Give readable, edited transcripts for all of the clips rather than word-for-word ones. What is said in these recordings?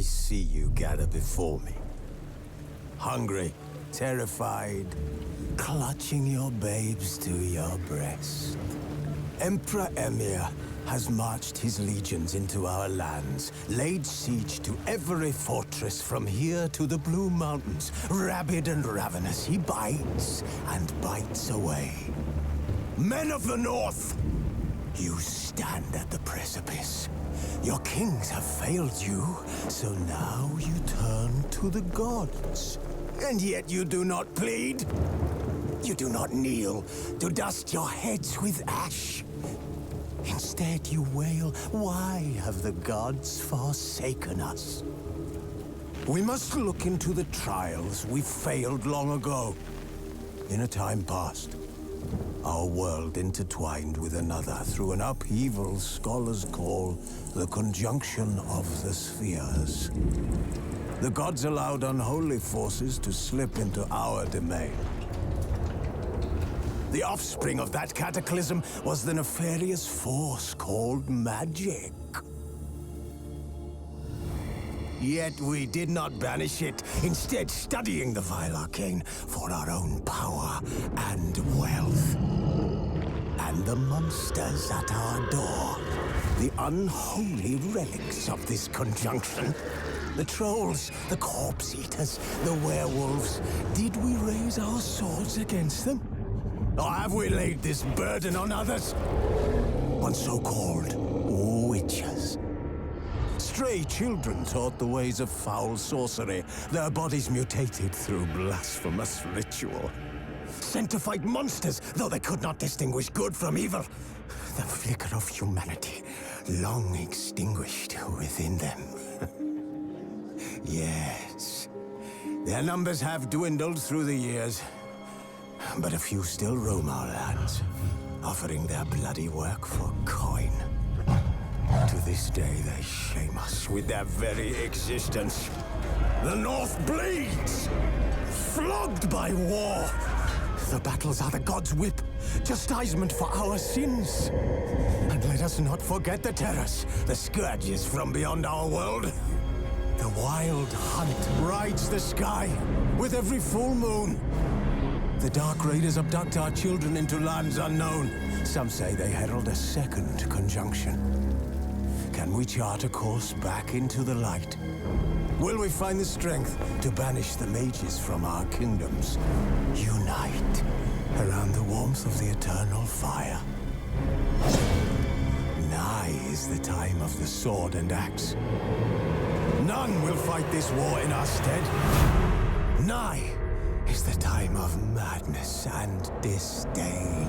see you gather before me. Hungry, terrified, clutching your babes to your breast. Emperor Emhyr has marched his legions into our lands, laid siege to every fortress from here to the Blue Mountains. Rabid and ravenous, he bites and bites away. Men of the North, you stand at the precipice. Your kings have failed you, so now you turn to the gods. And yet you do not plead. You do not kneel to dust your heads with ash. Instead you wail, why have the gods forsaken us? We must look into the trials we failed long ago. In a time past, our world intertwined with another through an upheaval scholars call the conjunction of the spheres. The gods allowed unholy forces to slip into our domain. The offspring of that cataclysm was the nefarious force called magic. Yet we did not banish it, instead studying the vile arcane for our own power and wealth. And the monsters at our door, the unholy relics of this conjunction. The trolls, the corpse eaters, the werewolves. Did we raise our swords against them? Or have we laid this burden on others? On so-called witches. Stray children taught the ways of foul sorcery, their bodies mutated through blasphemous ritual. Sent to fight monsters, though they could not distinguish good from evil. The flicker of humanity, long extinguished within them. Yes, their numbers have dwindled through the years. But a few still roam our lands, offering their bloody work for coin. To this day, they shame us with their very existence. The North bleeds, flogged by war. The battles are the gods' whip, chastisement for our sins. And let us not forget the terrors, the scourges from beyond our world. The wild hunt rides the sky with every full moon. The Dark Raiders abduct our children into lands unknown. Some say they herald a second conjunction. Can we chart a course back into the light? Will we find the strength to banish the mages from our kingdoms? Unite around the warmth of the eternal fire. Nigh is the time of the sword and axe. None will fight this war in our stead. Nigh is the time of madness and disdain.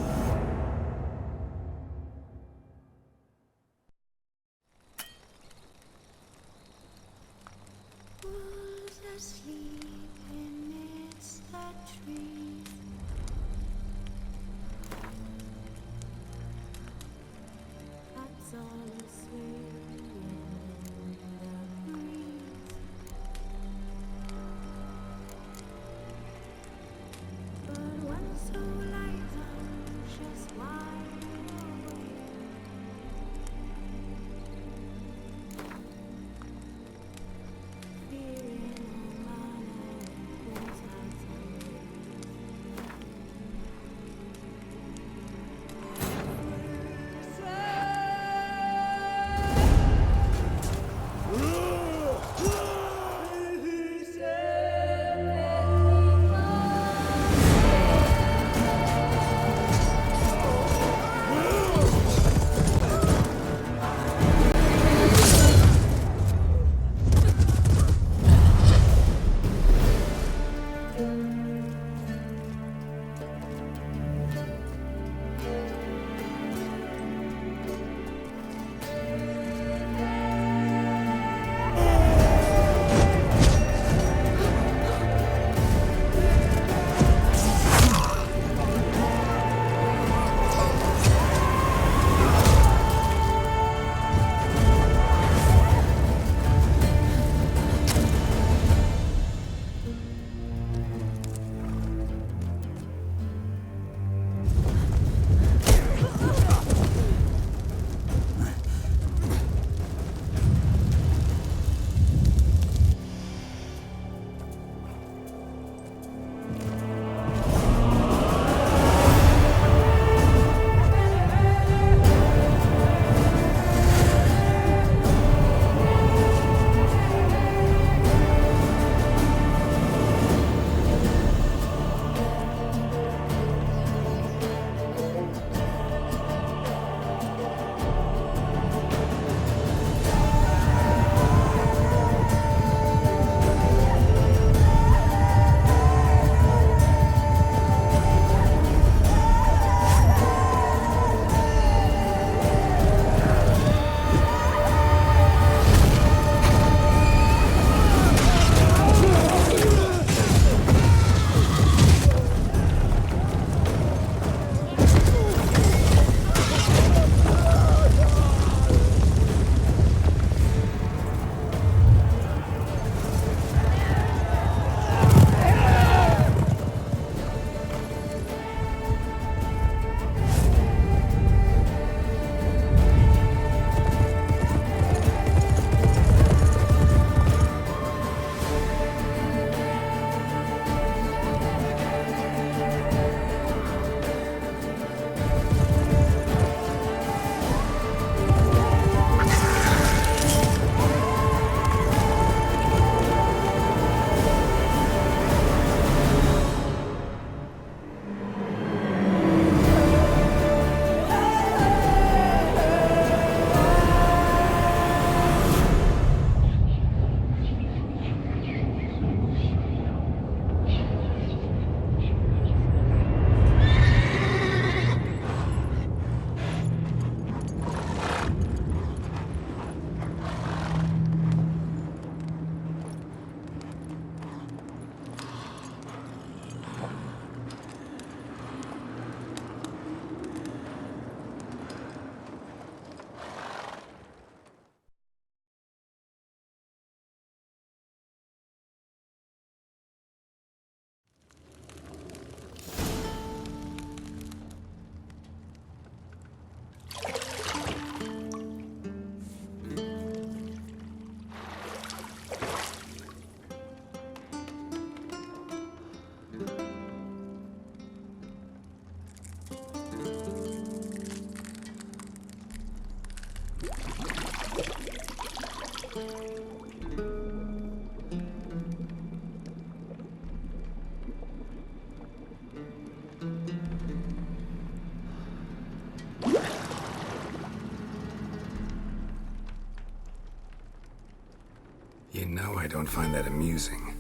Who's asleep amidst the trees? That's all swaying in the breeze. But when the soul lies on No, I don't find that amusing.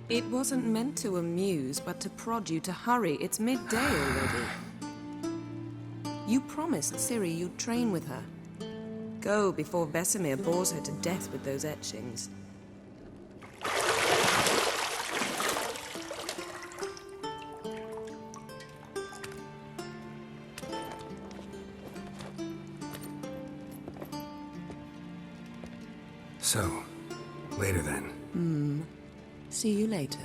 It wasn't meant to amuse, but to prod you to hurry. It's midday already. You promised Ciri you'd train with her. Go before Vesemir bores her to death with those etchings. So, later then. See you later.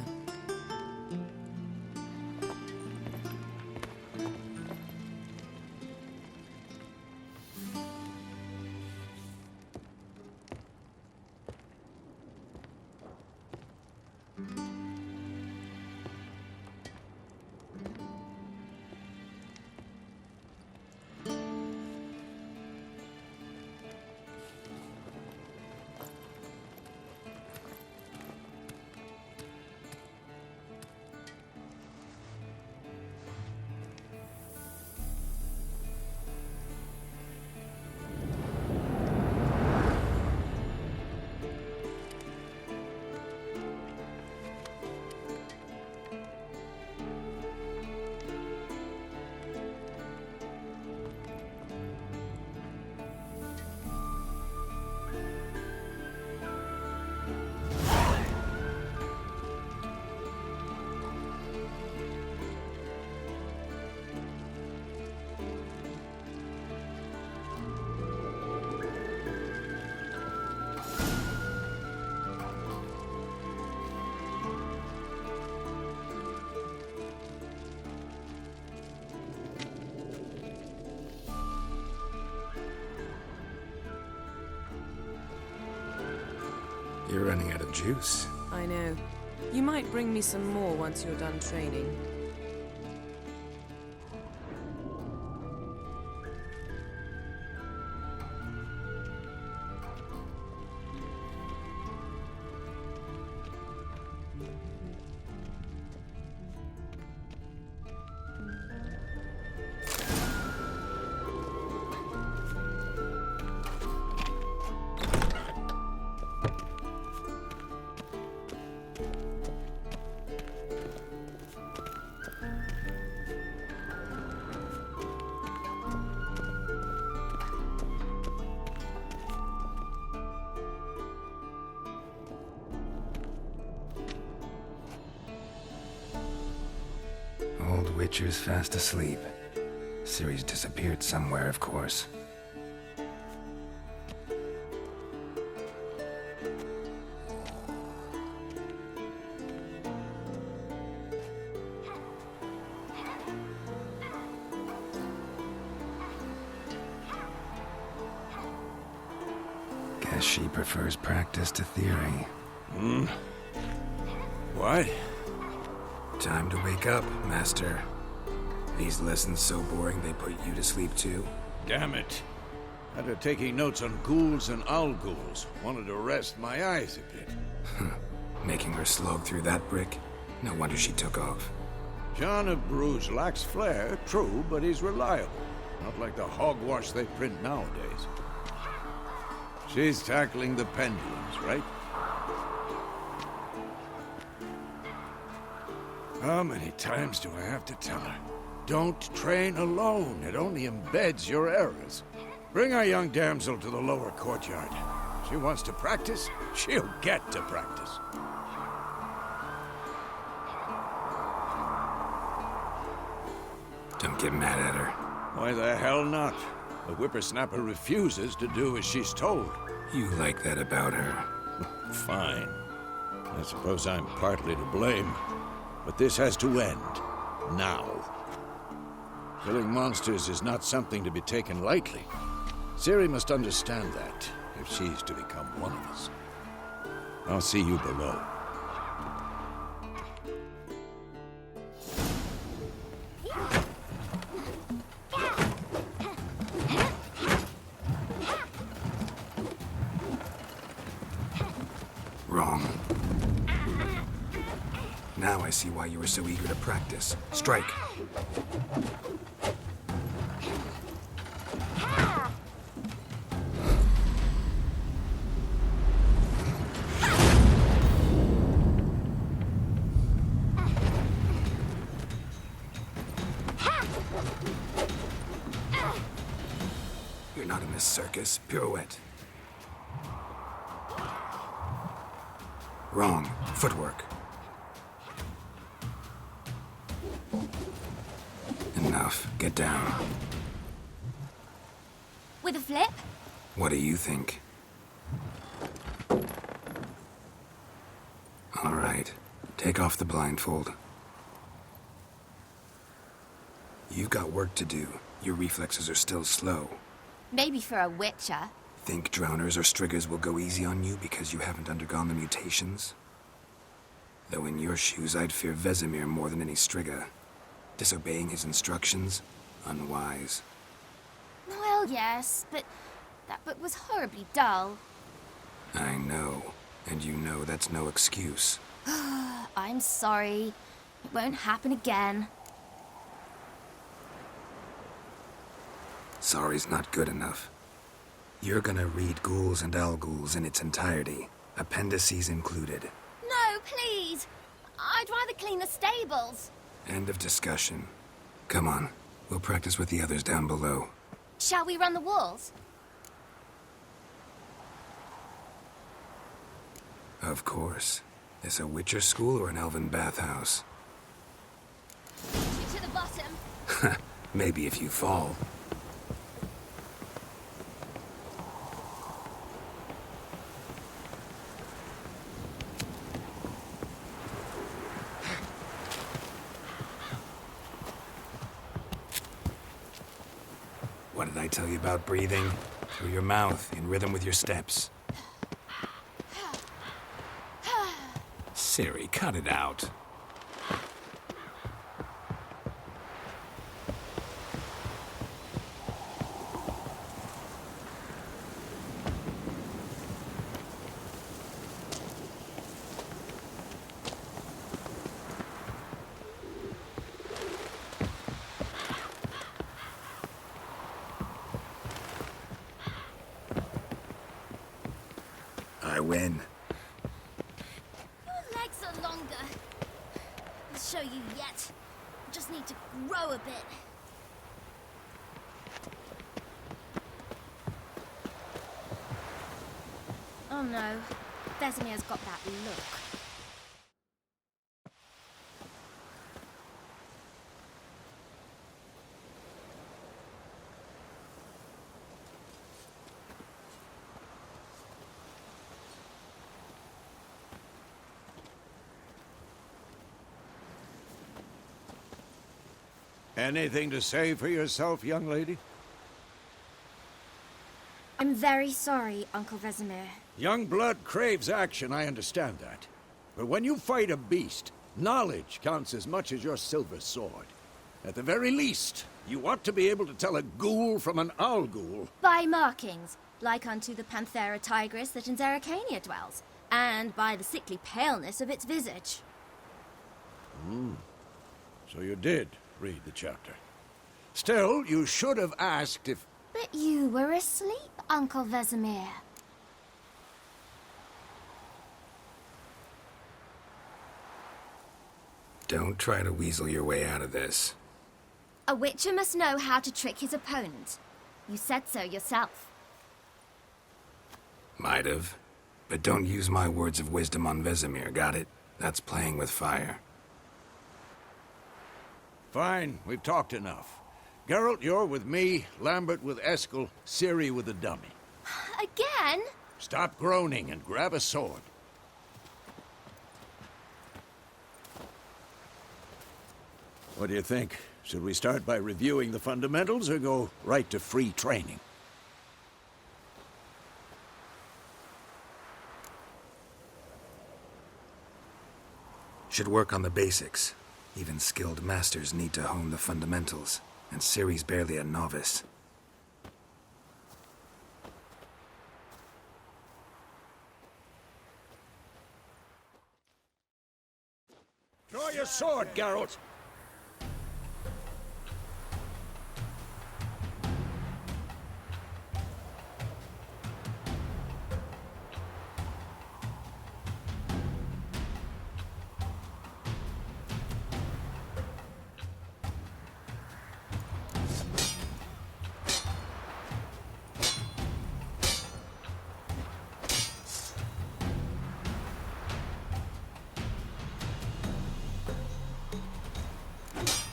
You're running out of juice. I know. You might bring me some more once you're done training. Old Witcher's fast asleep. Ciri's disappeared somewhere, of course. Guess she prefers practice to theory. What? Time to wake up, Master. These lessons so boring they put you to sleep too? Damn it. After taking notes on ghouls and owl ghouls, wanted to rest my eyes a bit. Making her slog through that brick? No wonder she took off. John of Bruges lacks flair, true, but he's reliable. Not like the hogwash they print nowadays. She's tackling the pendulums, right? How many times do I have to tell her? Don't train alone. It only embeds your errors. Bring our young damsel to the lower courtyard. She wants to practice, she'll get to practice. Don't get mad at her. Why the hell not? The whippersnapper refuses to do as she's told. You like that about her. Fine. I suppose I'm partly to blame. But this has to end. Now. Killing monsters is not something to be taken lightly. Ciri must understand that, if she's to become one of us. I'll see you below. Wrong. Now I see why you were so eager to practice. Strike. You're not in this circus. Pirouette. Wrong. Footwork. Enough. Get down. With a flip? What do you think? All right. Take off the blindfold. You've got work to do. Your reflexes are still slow. Maybe for a witcher. Think drowners or striggers will go easy on you because you haven't undergone the mutations? Though in your shoes, I'd fear Vesemir more than any strigger. Disobeying his instructions? Unwise. Well, yes, but that book was horribly dull. I know. And you know that's no excuse. I'm sorry. It won't happen again. Sorry's not good enough. You're gonna read Ghouls and Al-Ghouls in its entirety, appendices included. No, please! I'd rather clean the stables. End of discussion. Come on, we'll practice with the others down below. Shall we run the walls? Of course. This a Witcher school or an elven bathhouse? To the bottom. Maybe if you fall. What did I tell you about breathing? Through your mouth, in rhythm with your steps. Ciri, cut it out. I win. Your legs are longer. I'll show you yet. I just need to grow a bit. Oh no. Vesemir's got that look. Anything to say for yourself, young lady? I'm very sorry, Uncle Vesemir. Young blood craves action, I understand that. But when you fight a beast, knowledge counts as much as your silver sword. At the very least, you ought to be able to tell a ghoul from an Al-Ghul. By markings, like unto the Panthera tigris that in Zerrikania dwells, and by the sickly paleness of its visage. So you did read the chapter. Still, you should have asked if... But you were asleep, Uncle Vesemir. Don't try to weasel your way out of this. A witcher must know how to trick his opponent. You said so yourself. Might have. But don't use my words of wisdom on Vesemir, got it? That's playing with fire. Fine, we've talked enough. Geralt, you're with me, Lambert with Eskel, Ciri with the dummy. Again? Stop groaning and grab a sword. What do you think? Should we start by reviewing the fundamentals or go right to free training? Should work on the basics. Even skilled masters need to hone the fundamentals, and Ciri's barely a novice. Draw your sword, Geralt!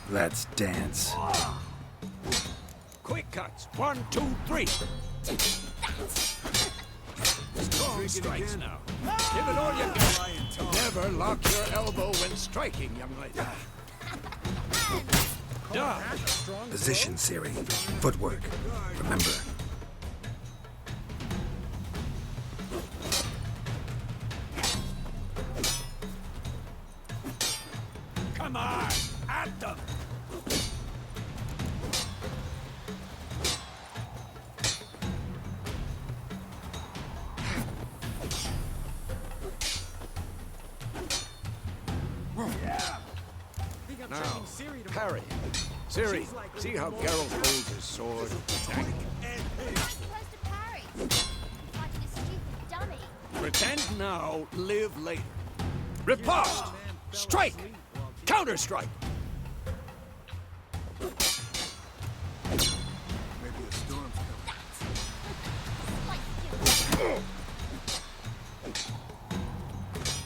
Let's dance. Quick cuts. 1, 2, 3. Strong strikes now. Give it all you got. Never lock your elbow when striking, young lady. Dodge. Position, Ciri. Footwork. Remember. Come on! At them! Now, parry. Ciri, see how Geralt holds his sword? Attack. You're not supposed to parry. Fighting a stupid dummy. Pretend now, live later. Riposte! Strike! Counter-strike!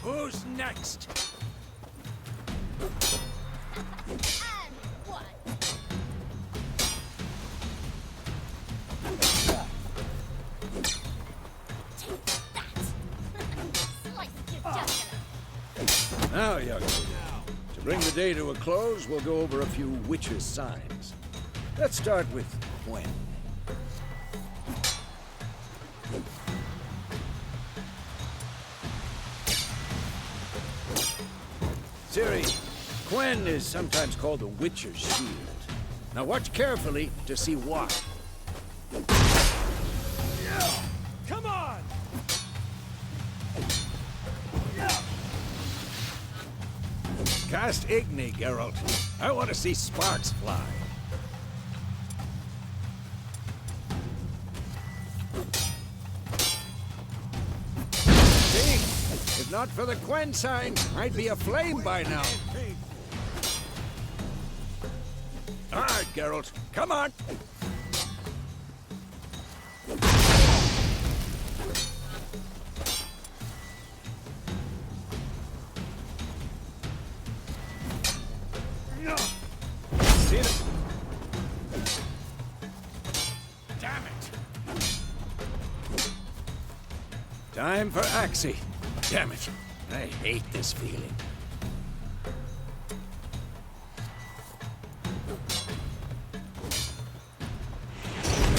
Who's next? And what? Take that. Slice your jugular. Now, young lady, to bring the day to a close, we'll go over a few witches' signs. Let's start with Quen. Ciri, Quen is sometimes called the Witcher's Shield. Now watch carefully to see why. Come on! Cast Igni, Geralt. I want to see sparks fly. See? If not for the Quen sign, I'd be aflame by now. All right, Geralt. Come on! See it? Damn it! Time for Axii. Damn it. I hate this feeling.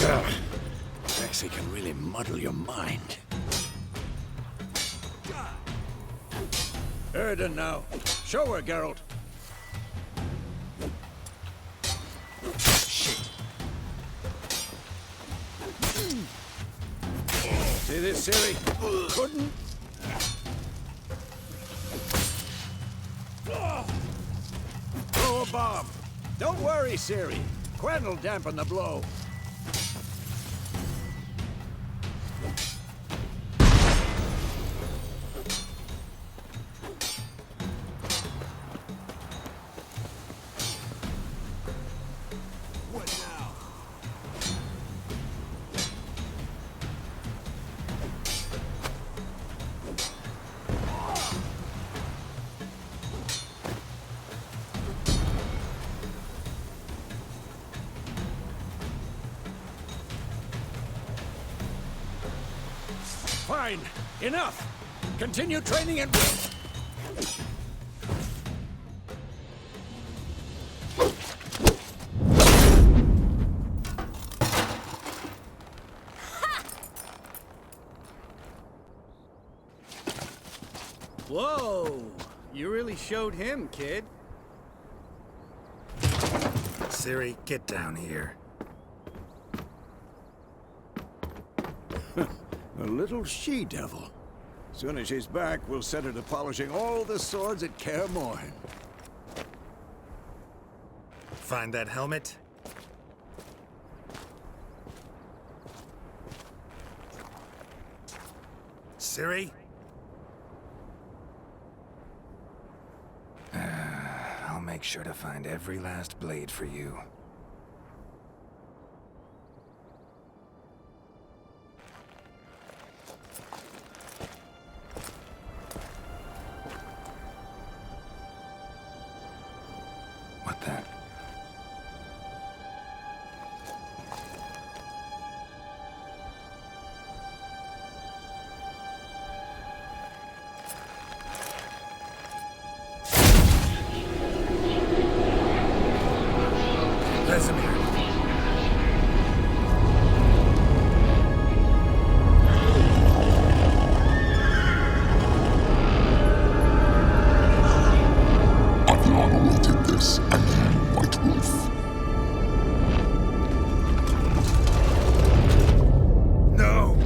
Ugh. Axii can really muddle your mind. Erden now. Show her, Geralt. Shit. See this, Ciri? Couldn't. Throw a bomb. Don't worry, Ciri. Quen will dampen the blow. What now? Fine. Enough. Continue training at will. Whoa! You really showed him, kid. Ciri, get down here. A little she-devil. Soon as she's back, we'll set her to polishing all the swords at Kaer Morhen. Find that helmet? Ciri? I'll make sure to find every last blade for you. What the? Vesemir. Adlan awaited this, and you, White Wolf. No!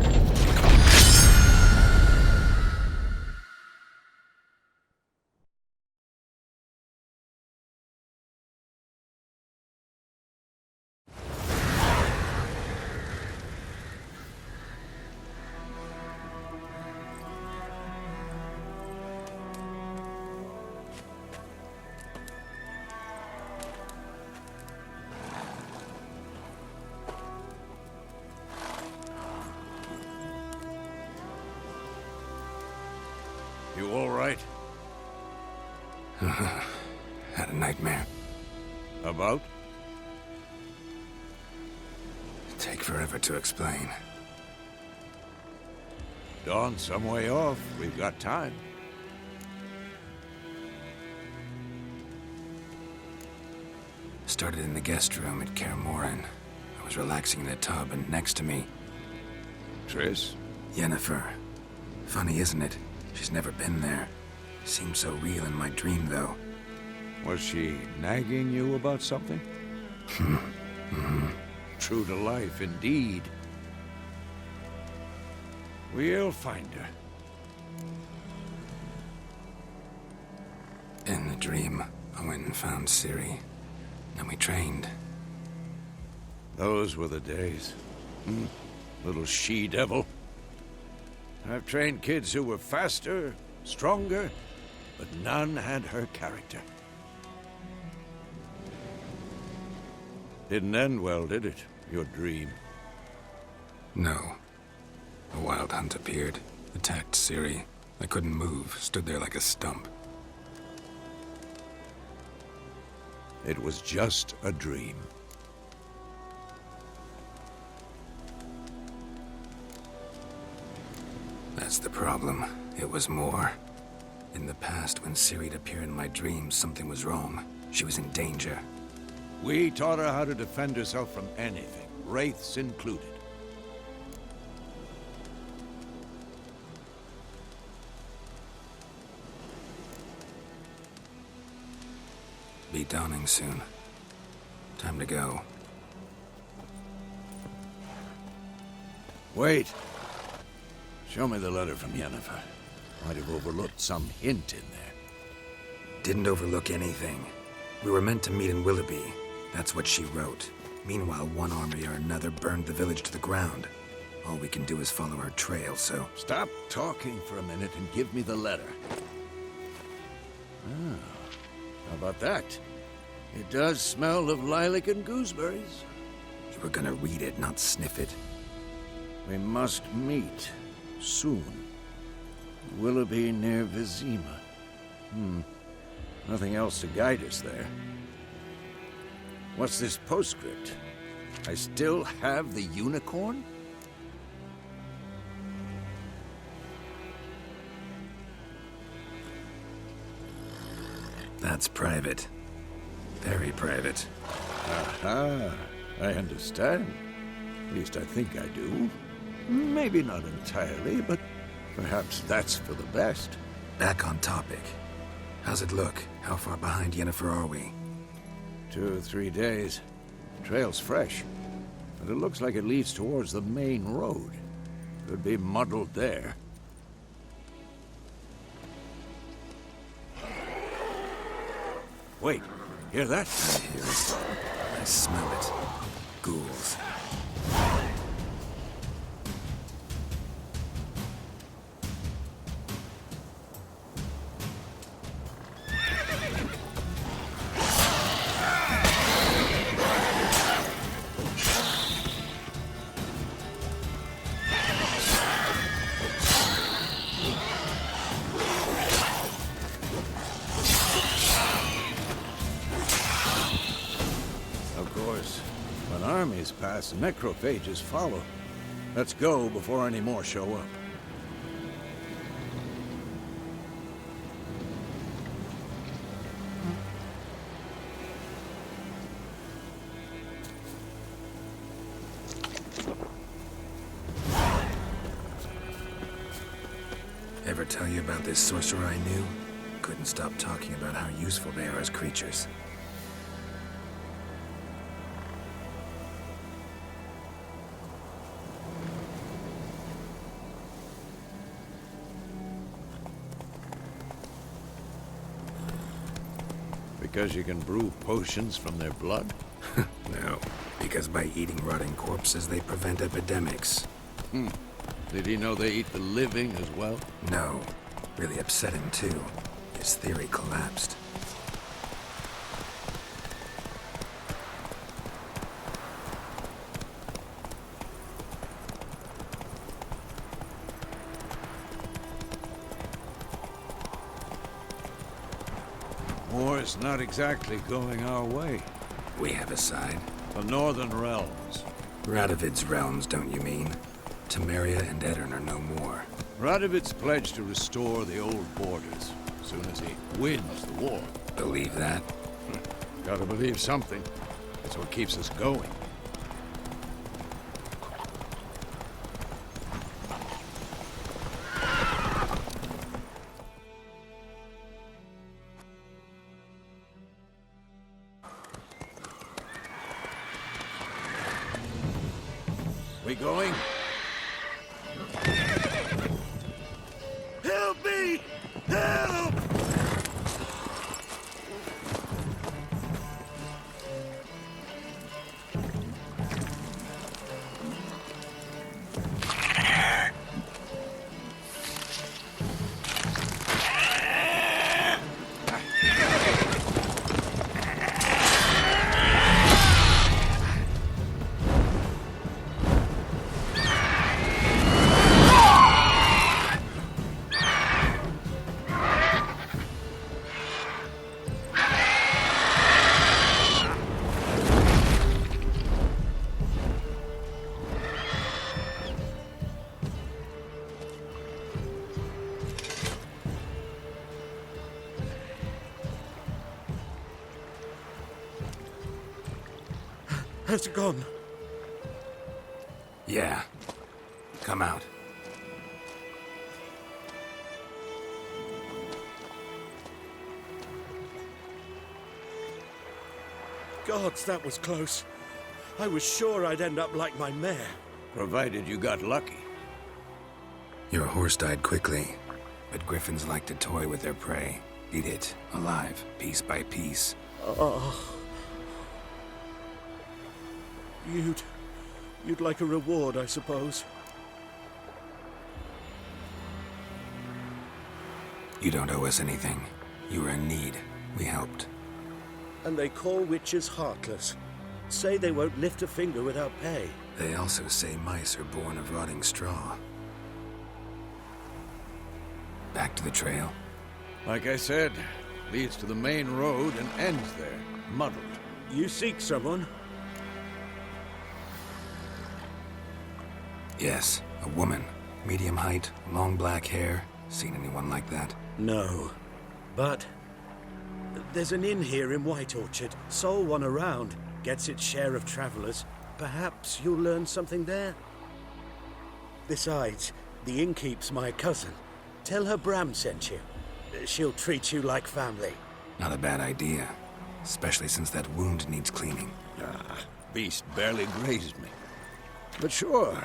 You all right? Had a nightmare. About? Take forever to explain. Dawn's some way off. We've got time. Started in the guest room at Kaer Morhen. I was relaxing in a tub, and next to me, Triss? Yennefer. Funny, isn't it? She's never been there. Seemed so real in my dream, though. Was she nagging you about something? True to life, indeed. We'll find her. In the dream, I went and found Ciri. And we trained. Those were the days. Little she-devil. I've trained kids who were faster, stronger, but none had her character. Didn't end well, did it? Your dream. No. A wild hunt appeared, attacked Ciri. I couldn't move, stood there like a stump. It was just a dream. That's the problem. It was more. In the past, when Ciri'd appear in my dreams, something was wrong. She was in danger. We taught her how to defend herself from anything, wraiths included. Be dawning soon. Time to go. Wait. Show me the letter from Yennefer. Might have overlooked some hint in there. Didn't overlook anything. We were meant to meet in Willoughby. That's what she wrote. Meanwhile, one army or another burned the village to the ground. All we can do is follow her trail, so... Stop talking for a minute and give me the letter. Ah, how about that? It does smell of lilac and gooseberries. You were gonna read it, not sniff it. We must meet. Soon. Willoughby near Vizima. Nothing else to guide us there. What's this postscript? I still have the unicorn? That's private. Very private. Aha, I understand. At least I think I do. Maybe not entirely, but perhaps that's for the best. Back on topic. How's it look? How far behind Yennefer are we? 2 or 3 days. Trail's fresh, but it looks like it leads towards the main road. Could be muddled there. Wait, Hear that? I hear it. I smell it. Ghouls. Of course, when armies pass, necrophages follow. Let's go before any more show up. Ever tell you about this sorcerer I knew? Couldn't stop talking about how useful they are as creatures. Because you can brew potions from their blood? No, because by eating rotting corpses, they prevent epidemics. Did he know they eat the living as well? No, really upset him too. His theory collapsed. War's not exactly going our way. We have a side. The Northern Realms. Radovid's realms, don't you mean? Temeria and Edirn are no more. Radovid's pledged to restore the old borders as soon as he wins the war. Believe that? Gotta believe something. That's what keeps us going. We going? Help me! Help! Has it gone? Yeah. Come out. Gods, that was close. I was sure I'd end up like my mare. Provided you got lucky. Your horse died quickly, but griffins like to toy with their prey. Eat it, alive, piece by piece. Oh. You'd like a reward, I suppose. You don't owe us anything. You were in need. We helped. And they call witches heartless. Say they won't lift a finger without pay. They also say mice are born of rotting straw. Back to the trail. Like I said, leads to the main road and ends there, muddled. You seek someone? Yes, a woman. Medium height, long black hair. Seen anyone like that? No. But there's an inn here in White Orchard. Sole one around. Gets its share of travelers. Perhaps you'll learn something there. Besides, the innkeep's my cousin. Tell her Bram sent you. She'll treat you like family. Not a bad idea. Especially since that wound needs cleaning. Beast barely grazed me. But sure,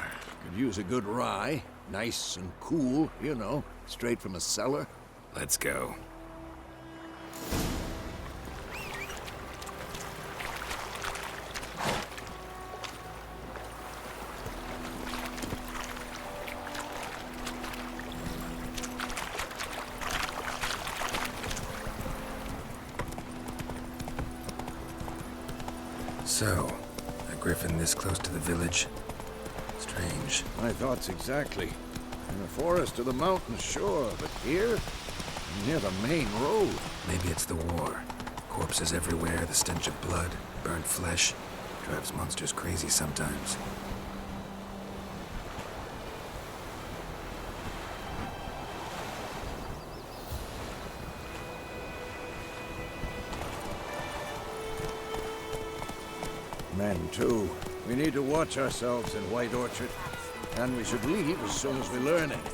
could use a good rye. Nice and cool, you know, straight from a cellar. Let's go. So, a griffin this close to the village? Strange. My thoughts exactly. In the forest or the mountains, sure, but here? Near the main road. Maybe it's the war. Corpses everywhere, the stench of blood, burnt flesh. Drives monsters crazy sometimes. Men, too. We need to watch ourselves in White Orchard. And we should leave as soon as we learn anything.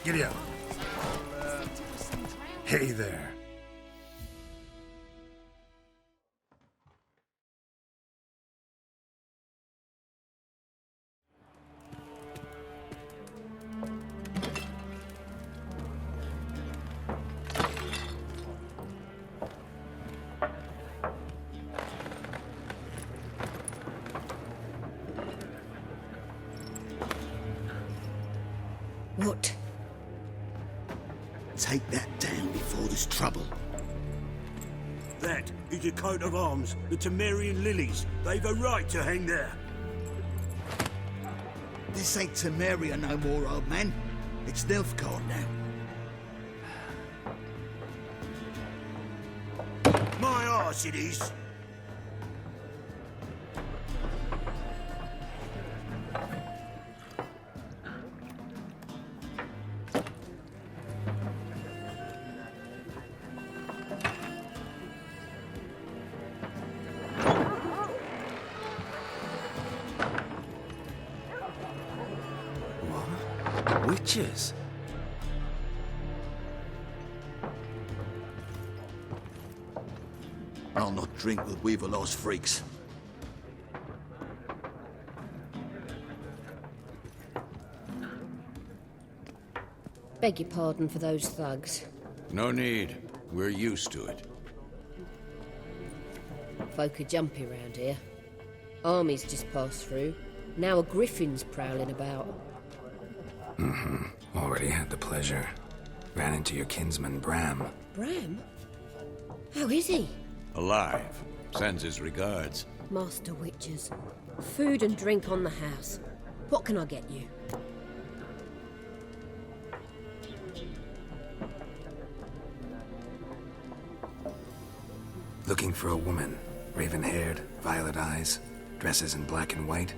Giddy up. Hey there. What? Take that down before there's trouble. That is a coat of arms, the Temerian lilies. They've a right to hang there. This ain't Temeria no more, old man. It's Nilfgaard now. My arse it is. Witches? I'll not drink with Weaverlaw's freaks. Beg your pardon for those thugs. No need. We're used to it. Folk are jumpy round here. Armies just passed through. Now a griffin's prowling about. Already had the pleasure. Ran into your kinsman, Bram. Bram? How is he? Alive. Sends his regards. Master Witches. Food and drink on the house. What can I get you? Looking for a woman. Raven-haired, violet eyes, dresses in black and white.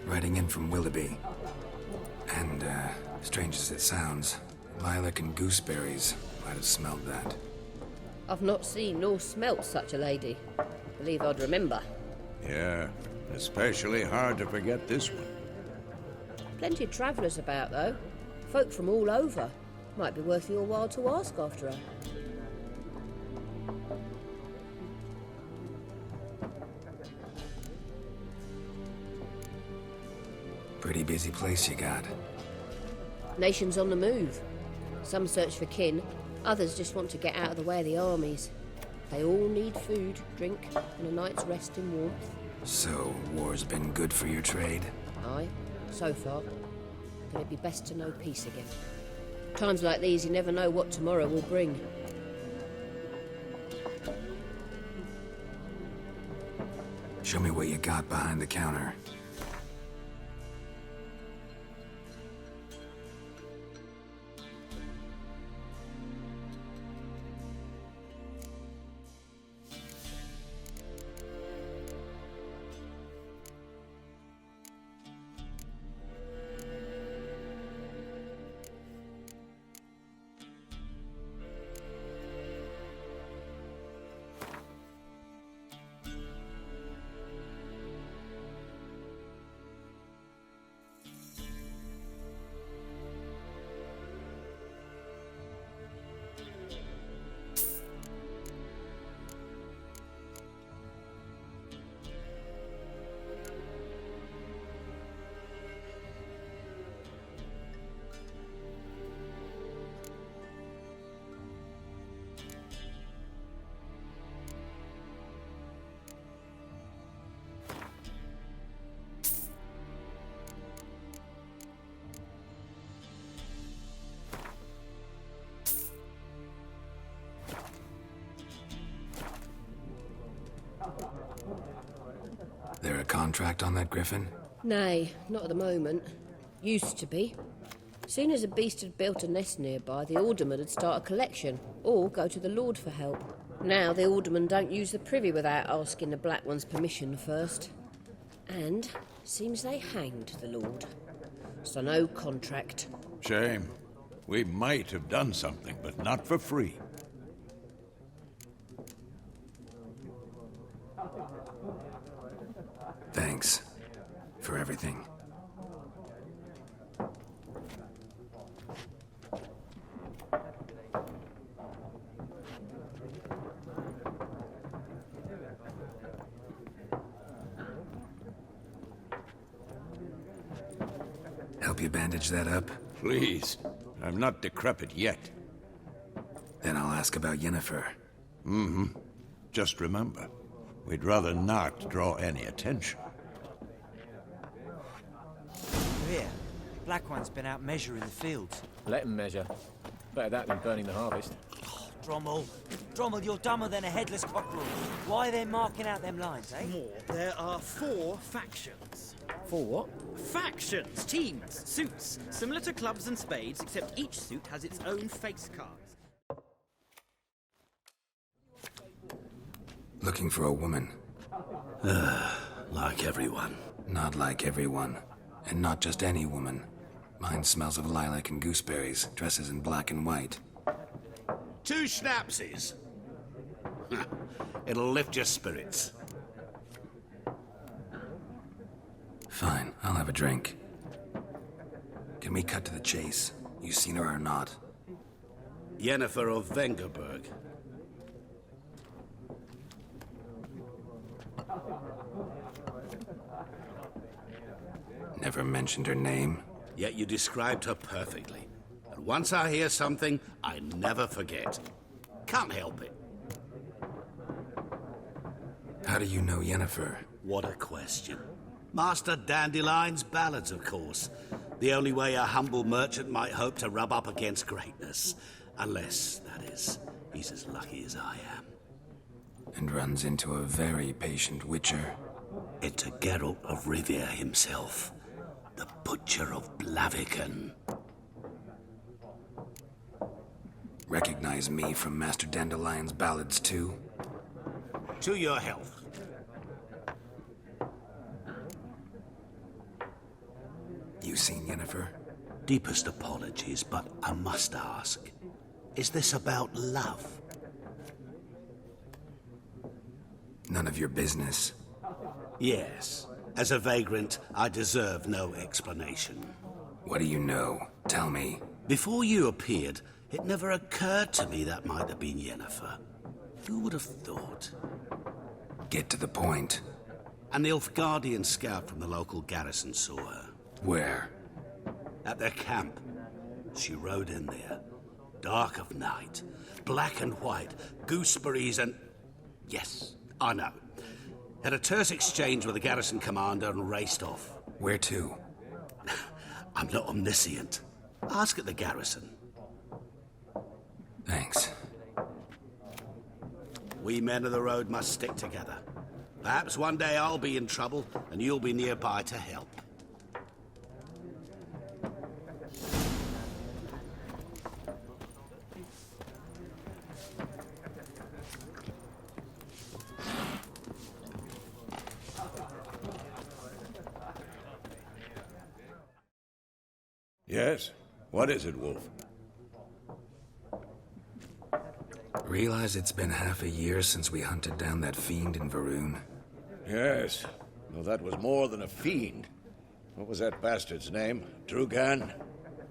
Riding in from Willoughby. And, strange as it sounds, lilac and gooseberries might have smelled that. I've not seen nor smelt such a lady. Believe I'd remember. Yeah, especially hard to forget this one. Plenty of travellers about, though. Folk from all over. Might be worth your while to ask after her. Pretty busy place you got. Nations on the move. Some search for kin, others just want to get out of the way of the armies. They all need food, drink, and a night's rest in warmth. So, war's been good for your trade? Aye, so far. But it'd be best to know peace again. Times like these, you never know what tomorrow will bring. Show me what you got behind the counter. There a contract on that griffin? Nay, not at the moment. Used to be. Soon as a beast had built a nest nearby, the alderman would start a collection, or go to the Lord for help. Now the alderman don't use the privy without asking the Black One's permission first. And seems they hanged the Lord. So no contract. Shame. We might have done something, but not for free. Thanks for everything. Help you bandage that up? Please. I'm not decrepit yet. Then I'll ask about Yennefer. Mm-hmm. Just remember, we'd rather not draw any attention. Here, Black One's been out measuring the fields. Let him measure. Better that than burning the harvest. Oh, Drommel, you're dumber than a headless cockerel. Why are they marking out them lines, eh? More. There are 4 factions. 4 what? Factions, teams, suits. Similar to clubs and spades, except each suit has its own face cards. Looking for a woman. Like everyone. Not like everyone. And not just any woman. Mine smells of lilac and gooseberries, dresses in black and white. 2 schnapsies. It'll lift your spirits. Fine, I'll have a drink. Can we cut to the chase? You seen her or not? Yennefer of Vengerberg. Never mentioned her name. Yet you described her perfectly. And once I hear something, I never forget. Can't help it. How do you know Yennefer? What a question. Master Dandelion's ballads, of course. The only way a humble merchant might hope to rub up against greatness. Unless, that is, he's as lucky as I am. And runs into a very patient witcher. Into Geralt of Rivia himself. The Butcher of Blaviken. Recognize me from Master Dandelion's ballads, too? To your health. You seen Yennefer? Deepest apologies, but I must ask. Is this about love? None of your business. Yes. As a vagrant, I deserve no explanation. What do you know? Tell me. Before you appeared, it never occurred to me that might have been Yennefer. Who would have thought? Get to the point. An Nilfgaardian scout from the local garrison saw her. Where? At their camp. She rode in there. Dark of night. Black and white. Gooseberries and... Yes, I know. Had a terse exchange with the garrison commander and raced off. Where to? I'm not omniscient. Ask at the garrison. Thanks. We men of the road must stick together. Perhaps one day I'll be in trouble and you'll be nearby to help. Yes? What is it, Wolf? Realize it's been half a year since we hunted down that fiend in Varun? Yes. Well, that was more than a fiend. What was that bastard's name? Drugan?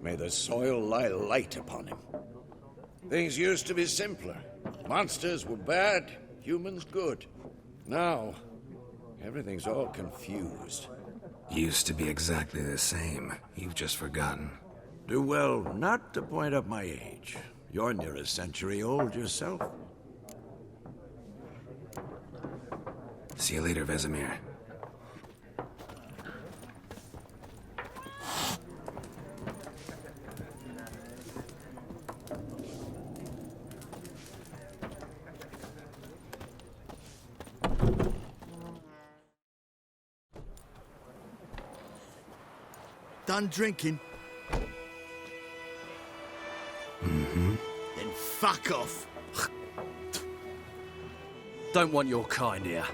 May the soil lie light upon him. Things used to be simpler. Monsters were bad, humans good. Now, everything's all confused. Used to be exactly the same. You've just forgotten. Do well not to point up my age. You're near a century old yourself. See you later, Vesemir. done drinking? Mm-hmm. Then fuck off. Don't want your kind here.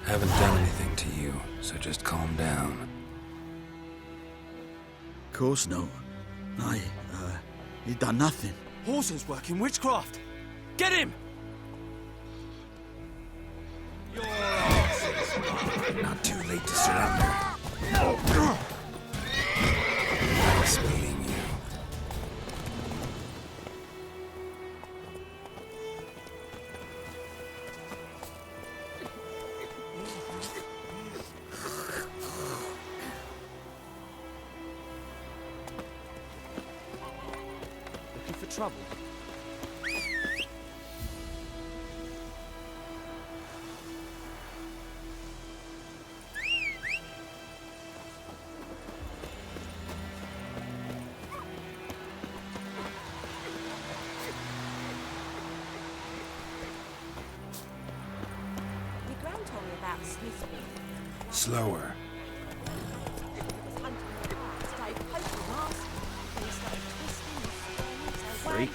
Haven't done anything to you, so just calm down. Of course not. You done nothing. Horsen's working witchcraft. Get him! Not too late to surrender. Nice meeting you. Looking for trouble? Your gran told me about Smithsby. Slower. Freak.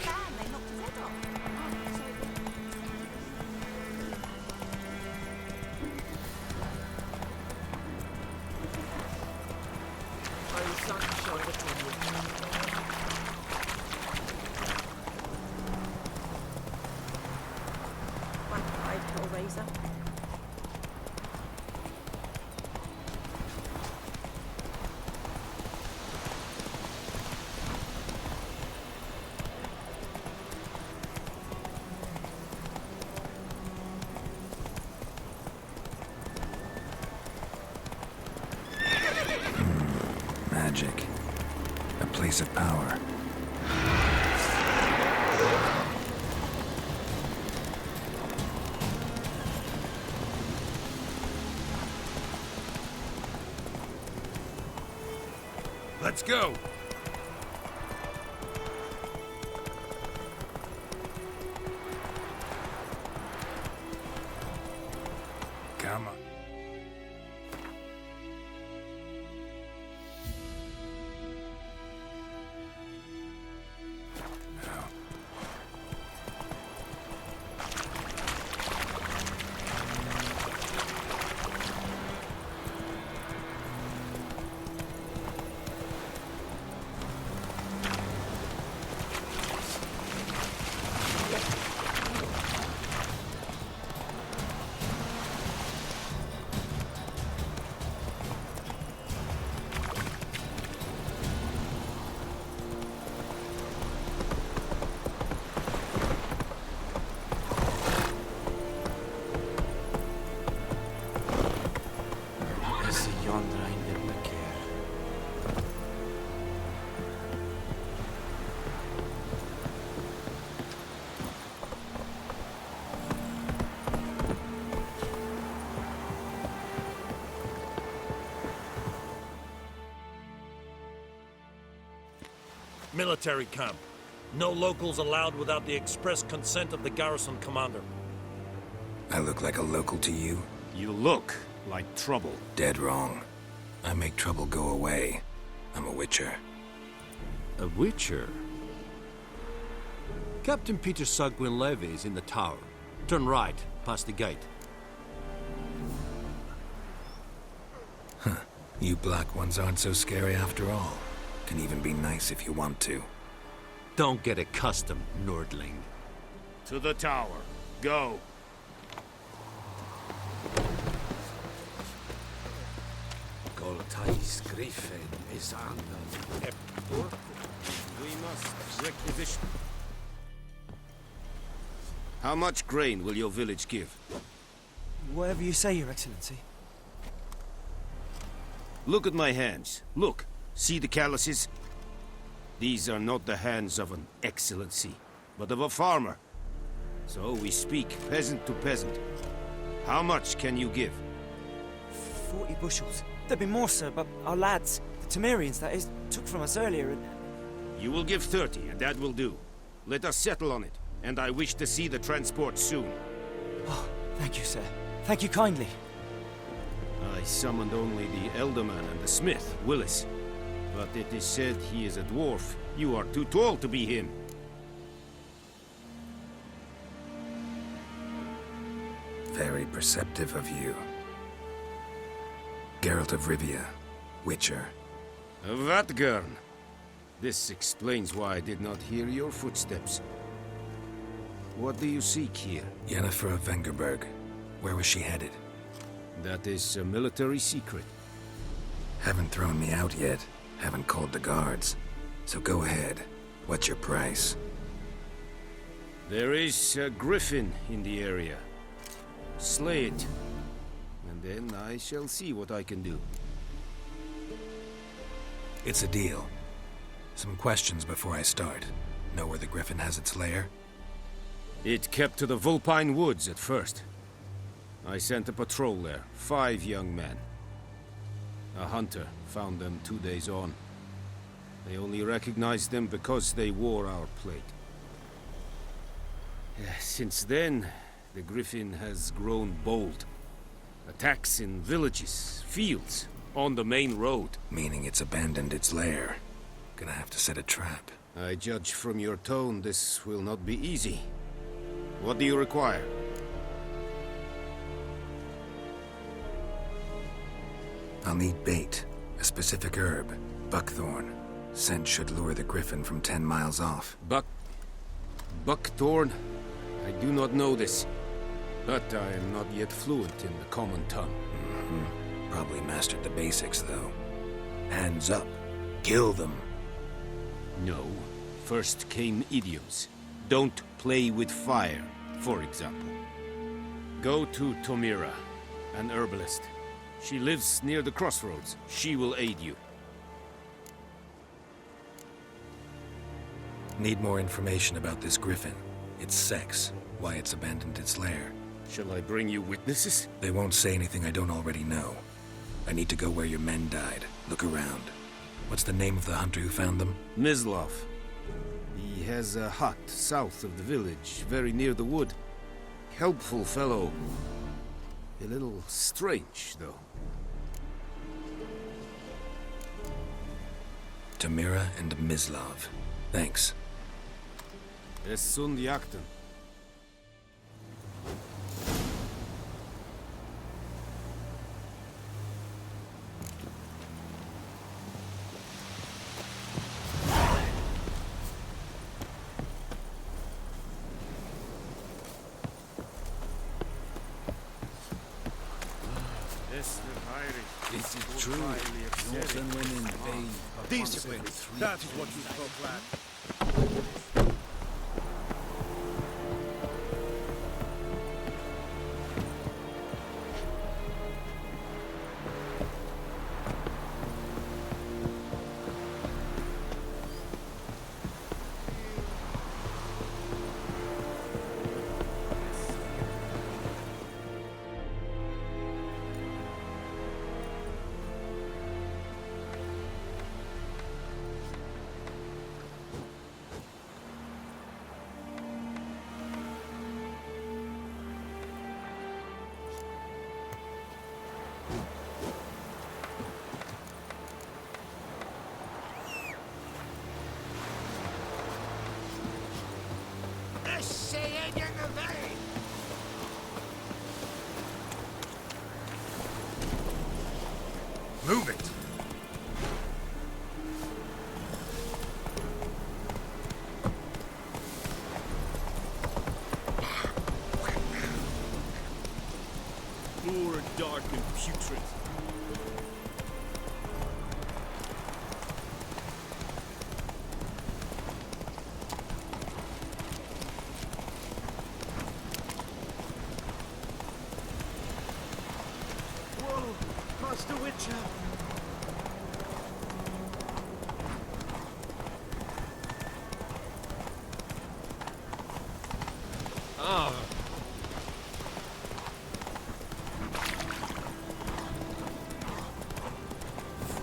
Razor. Magic. A place of power. Let's go! Come on. Military camp. No locals allowed without the express consent of the garrison commander. I look like a local to you? You look like trouble. Dead wrong. I make trouble go away. I'm a witcher. A witcher? Captain Peter Sugwin Levy is in the tower. Turn right, past the gate. Huh. You black ones aren't so scary after all. Can even be nice if you want to. Don't get accustomed, Nordling. To the tower. Go. Goltais Griffin is under. We must requisition. How much grain will your village give? Whatever you say, Your Excellency. Look at my hands. Look. See the calluses? These are not the hands of an excellency, but of a farmer. So we speak peasant to peasant. How much can you give? 40 bushels. There'd be more, sir, but our lads, the Temerians, that is, took from us earlier and... You will give 30, and that will do. Let us settle on it, and I wish to see the transport soon. Oh, thank you, sir. Thank you kindly. I summoned only the Elderman and the smith, Willis. But it is said he is a dwarf. You are too tall to be him. Very perceptive of you. Geralt of Rivia, Witcher. Vatgern! This explains why I did not hear your footsteps. What do you seek here? Yennefer of Vengerberg. Where was she headed? That is a military secret. Haven't thrown me out yet. Haven't called the guards. So go ahead. What's your price? There is a griffin in the area. Slay it. And then I shall see what I can do. It's a deal. Some questions before I start. Know where the griffin has its lair? It kept to the Vulpine Woods at first. I sent a patrol there, 5 young men. A hunter found them 2 days on. They only recognized them because they wore our plate. Since then, the griffin has grown bold. Attacks in villages, fields, on the main road. Meaning it's abandoned its lair. Gonna have to set a trap. I judge from your tone this will not be easy. What do you require? I'll need bait. A specific herb. Buckthorn. Scent should lure the griffin from 10 miles off. Buckthorn? I do not know this. But I am not yet fluent in the common tongue. Probably mastered the basics, though. Hands up. Kill them. No. First came idioms. Don't play with fire, for example. Go to Tomira, an herbalist. She lives near the crossroads. She will aid you. Need more information about this griffin. Its sex, why it's abandoned its lair. Shall I bring you witnesses? They won't say anything I don't already know. I need to go where your men died. Look around. What's the name of the hunter who found them? Mislav. He has a hut south of the village, very near the wood. Helpful fellow. A little strange, though. Tamira and Mislav. Thanks. Es sunt jakten. Is it true? Northern women bathe. Discipline. That is what you spoke, lad. Move it! Poor, dark, and putrid. Whoa! Master Witcher!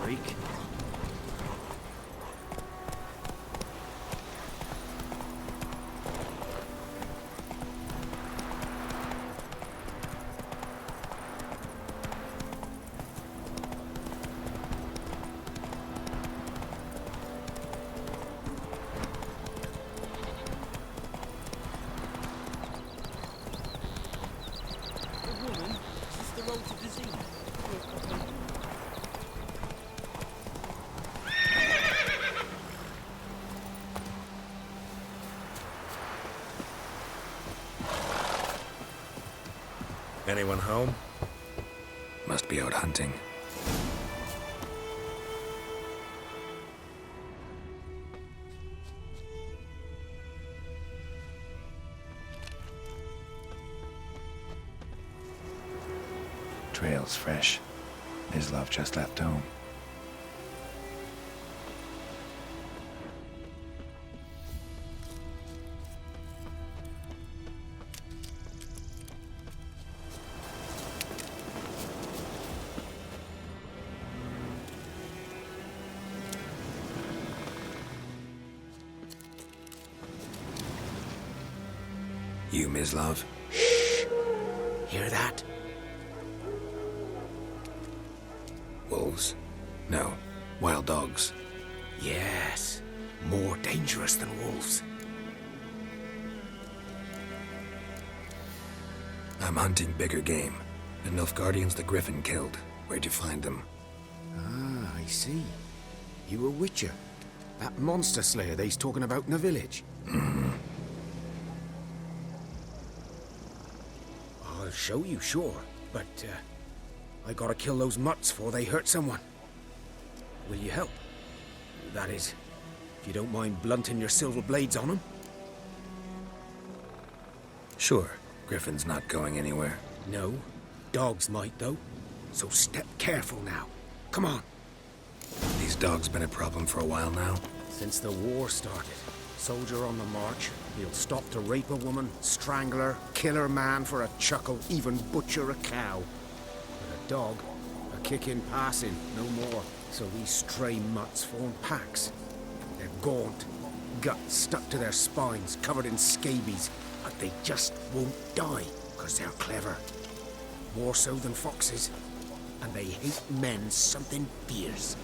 Freak. Anyone home? Must be out hunting. Trail's fresh. Mislav just left home. You, Mislav? Shh! Hear that? Wolves? No. Wild dogs. Yes. More dangerous than wolves. I'm hunting bigger game. The Nilfgaardians the Griffin killed. Where'd you find them? Ah, I see. You were Witcher. That monster slayer they's talking about in the village. Mm-hmm. I'll show you, sure. But, I gotta kill those mutts before they hurt someone. Will you help? That is, if you don't mind blunting your silver blades on them. Sure. Griffin's not going anywhere. No. Dogs might, though. So step careful now. Come on. These dogs been a problem for a while now? Since the war started. Soldier on the march. He'll stop to rape a woman, strangle her, kill her man for a chuckle, even butcher a cow. But a dog, a kick in passing, no more. So these stray mutts form packs. They're gaunt, guts stuck to their spines, covered in scabies. But they just won't die, because they're clever. More so than foxes. And they hate men something fierce.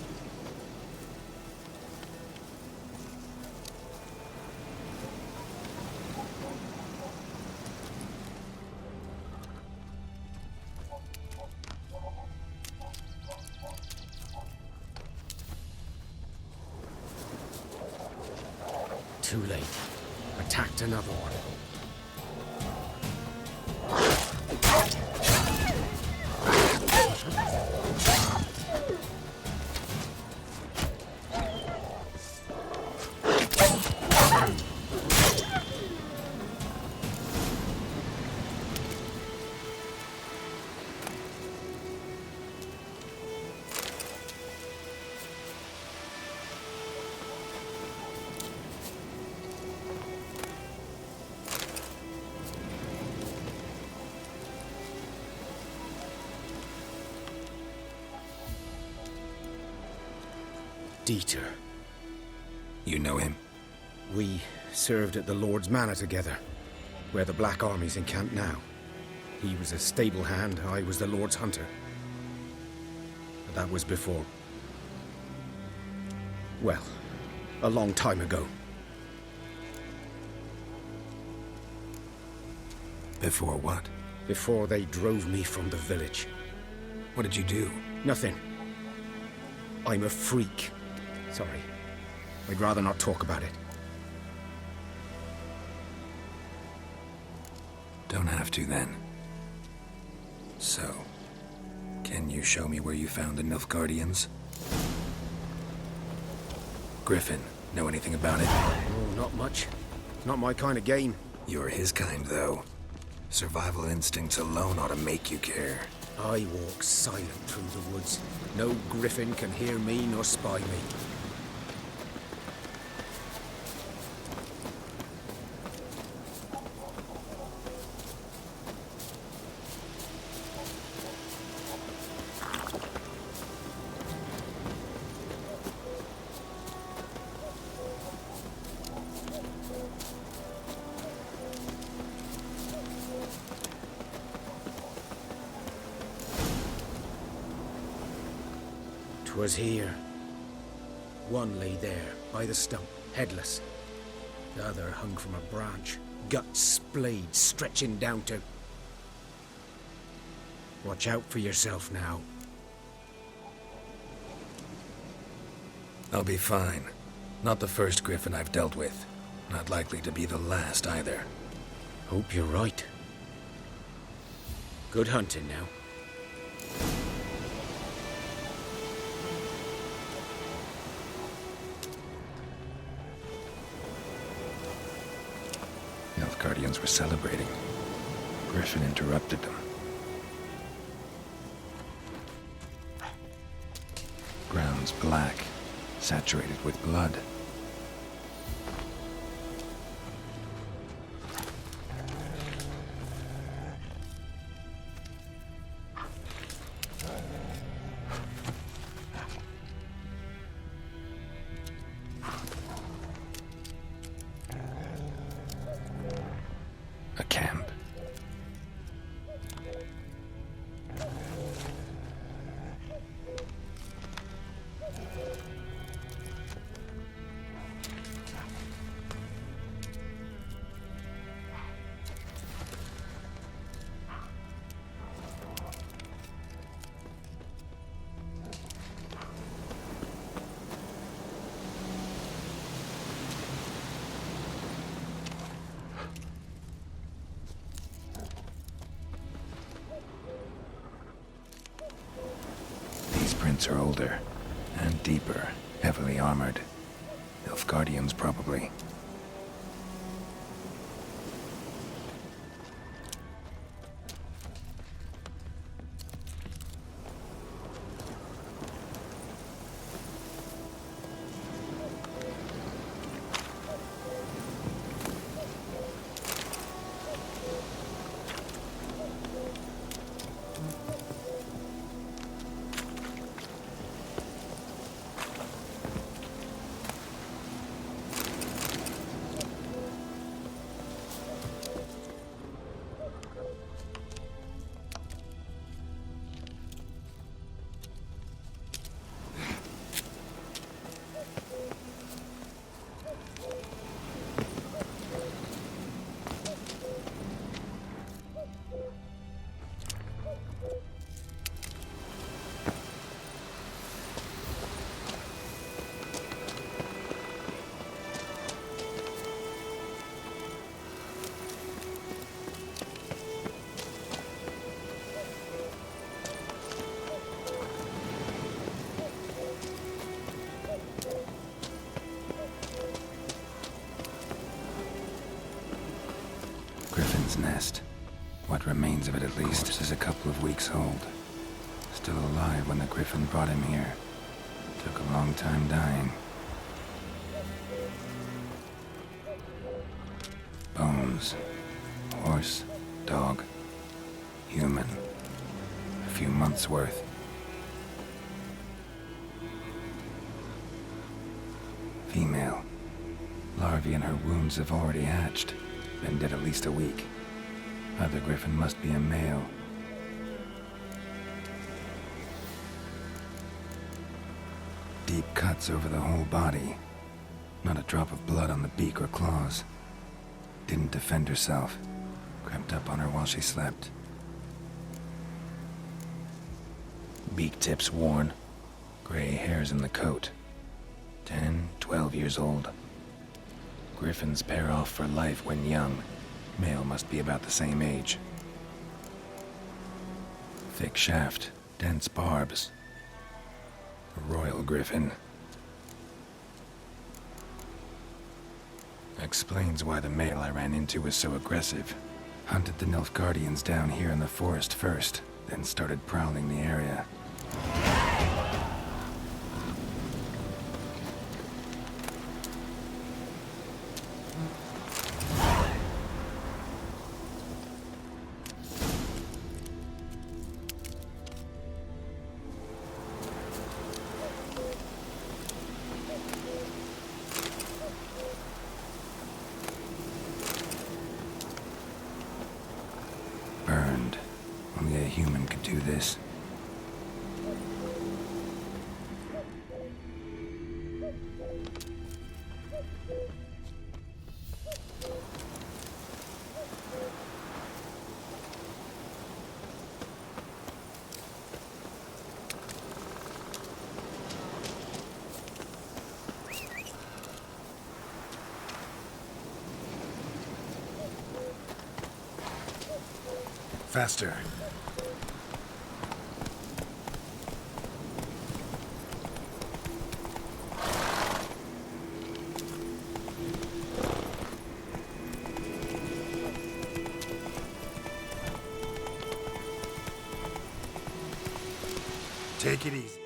Too late. Attacked another one. Dieter. You know him? We served at the Lord's Manor together, where the Black Army's encamped now. He was a stable hand, I was the Lord's hunter. But that was before... well, a long time ago. Before what? Before they drove me from the village. What did you do? Nothing. I'm a freak. Sorry. I'd rather not talk about it. Don't have to, then. So, can you show me where you found the Nilfgaardians? Griffin, know anything about it? Oh, not much. Not my kind of game. You're his kind, though. Survival instincts alone ought to make you care. I walk silent through the woods. No griffin can hear me nor spy me. 'Twas here. One lay there, by the stump, headless. The other hung from a branch, guts splayed, stretching down to... Watch out for yourself now. I'll be fine. Not the first griffin I've dealt with. Not likely to be the last either. Hope you're right. Good hunting now. Nilfgaardians were celebrating. Griffin interrupted them. Ground's black, saturated with blood. A camp. These prints are older and deeper, heavily armored. Nilfgaardians, probably. Griffin's nest. What remains of it, at least, is a couple of weeks old. Still alive when the griffin brought him here. Took a long time dying. Bones. Horse, dog, human. A few months' worth. Female. Larvae in her wounds have already hatched. Been dead at least a week. Other griffin must be a male. Deep cuts over the whole body. Not a drop of blood on the beak or claws. Didn't defend herself. Crept up on her while she slept. Beak tips worn. Gray hairs in the coat. 10, 12 years old. Griffins pair off for life when young. Male must be about the same age. Thick shaft, dense barbs. A royal griffin. Explains why the male I ran into was so aggressive. Hunted the Nilfgaardians down here in the forest first, then started prowling the area. Burned. Only a human could do this. Faster. Take it easy.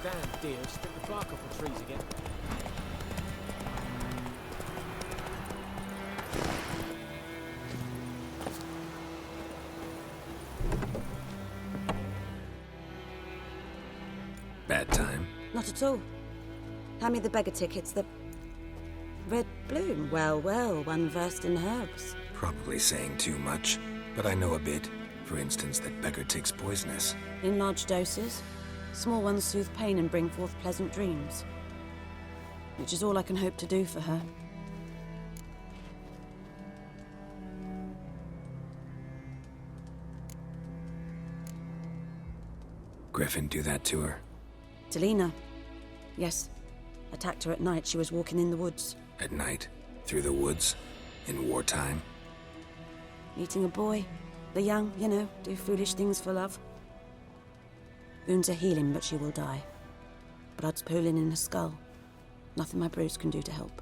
Damn deer, stick the bark off the trees again. Bad time. Not at all. Hand me the beggar tickets, the... Red bloom. Well, well, one versed in herbs. Probably saying too much, but I know a bit. For instance, that beggar tick's poisonous. In large doses. Small ones soothe pain and bring forth pleasant dreams. Which is all I can hope to do for her. Griffin do that to her? Delina. Yes. Attacked her at night. She was walking in the woods. At night? Through the woods? In wartime? Meeting a boy. The young, you know, do foolish things for love. Wounds are healing, but she will die. Blood's pooling in her skull. Nothing my bruise can do to help.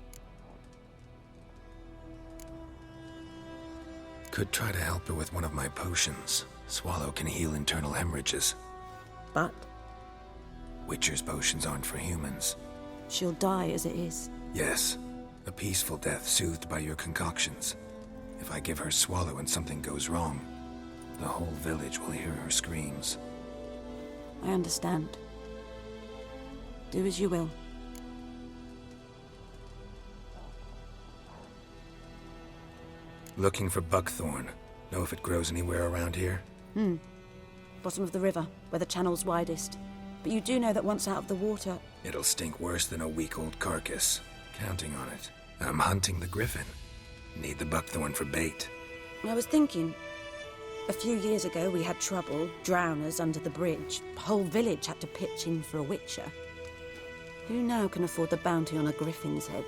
Could try to help her with one of my potions. Swallow can heal internal hemorrhages. But? Witcher's potions aren't for humans. She'll die as it is. Yes. A peaceful death soothed by your concoctions. If I give her Swallow and something goes wrong, the whole village will hear her screams. I understand. Do as you will. Looking for buckthorn. Know if it grows anywhere around here? Bottom of the river, where the channel's widest. But you do know that once out of the water... It'll stink worse than a week-old carcass. Counting on it. I'm hunting the griffin. Need the buckthorn for bait. I was thinking... A few years ago, we had trouble, drowners under the bridge. The whole village had to pitch in for a witcher. Who now can afford the bounty on a griffin's head?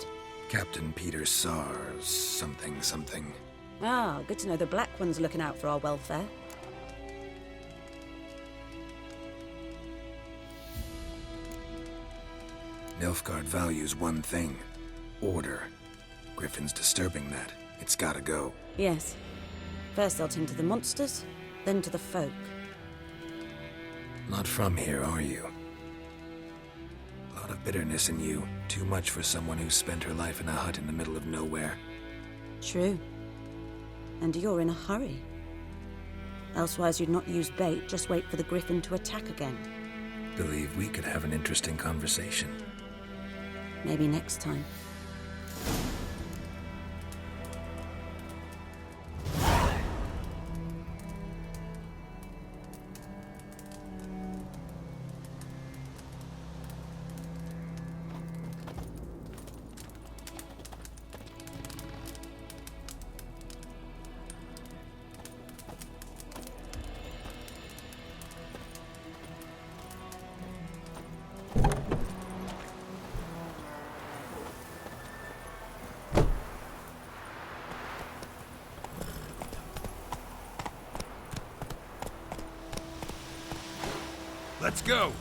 Captain Peter Sars, something. Ah, good to know the Black One's looking out for our welfare. Nilfgaard values one thing. Order. Griffin's disturbing that. It's gotta go. Yes. First I'll tend to the monsters, then to the folk. Not from here, are you? A lot of bitterness in you. Too much for someone who spent her life in a hut in the middle of nowhere. True. And you're in a hurry. Elsewise you'd not use bait, just wait for the griffin to attack again. Believe we could have an interesting conversation. Maybe next time. Let's go!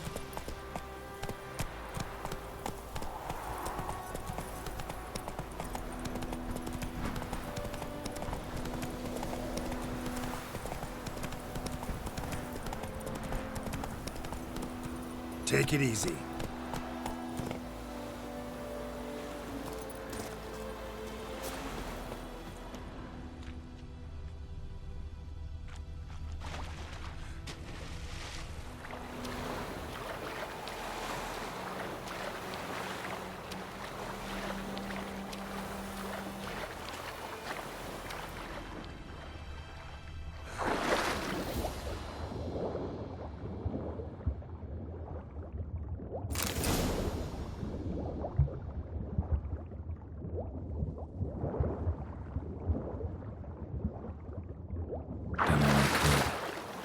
Take it easy.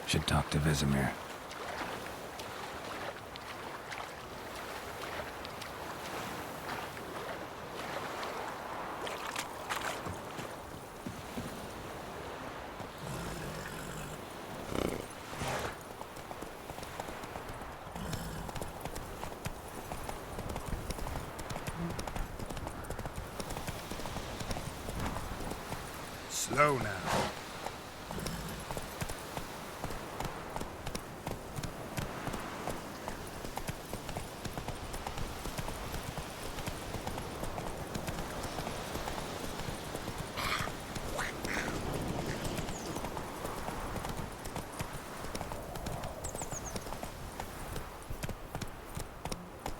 Should talk to Vesemir. Slow now.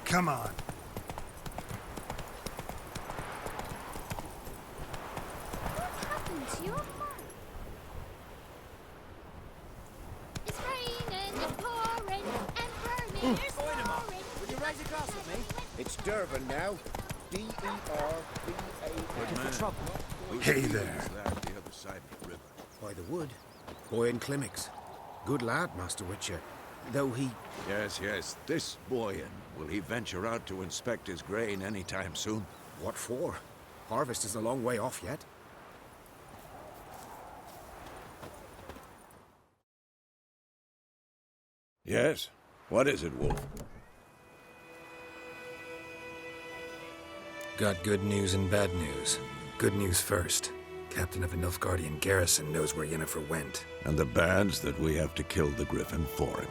Come on. What happened to your mum? It's raining and pouring and burning. It's pouring. Would you raise a glass with me? It's Durban now. D-E-R-B-A. Looking for trouble? Hey there. The other side of the river. By the wood. Boyan Clemmix. Good lad, Master Witcher. Though he... Yes. This Boyan. Will he venture out to inspect his grain anytime soon? What for? Harvest is a long way off yet. Yes? What is it, Wolf? Got good news and bad news. Good news first. Captain of a Nilfgaardian garrison knows where Yennefer went. And the bad's that we have to kill the Griffin for him.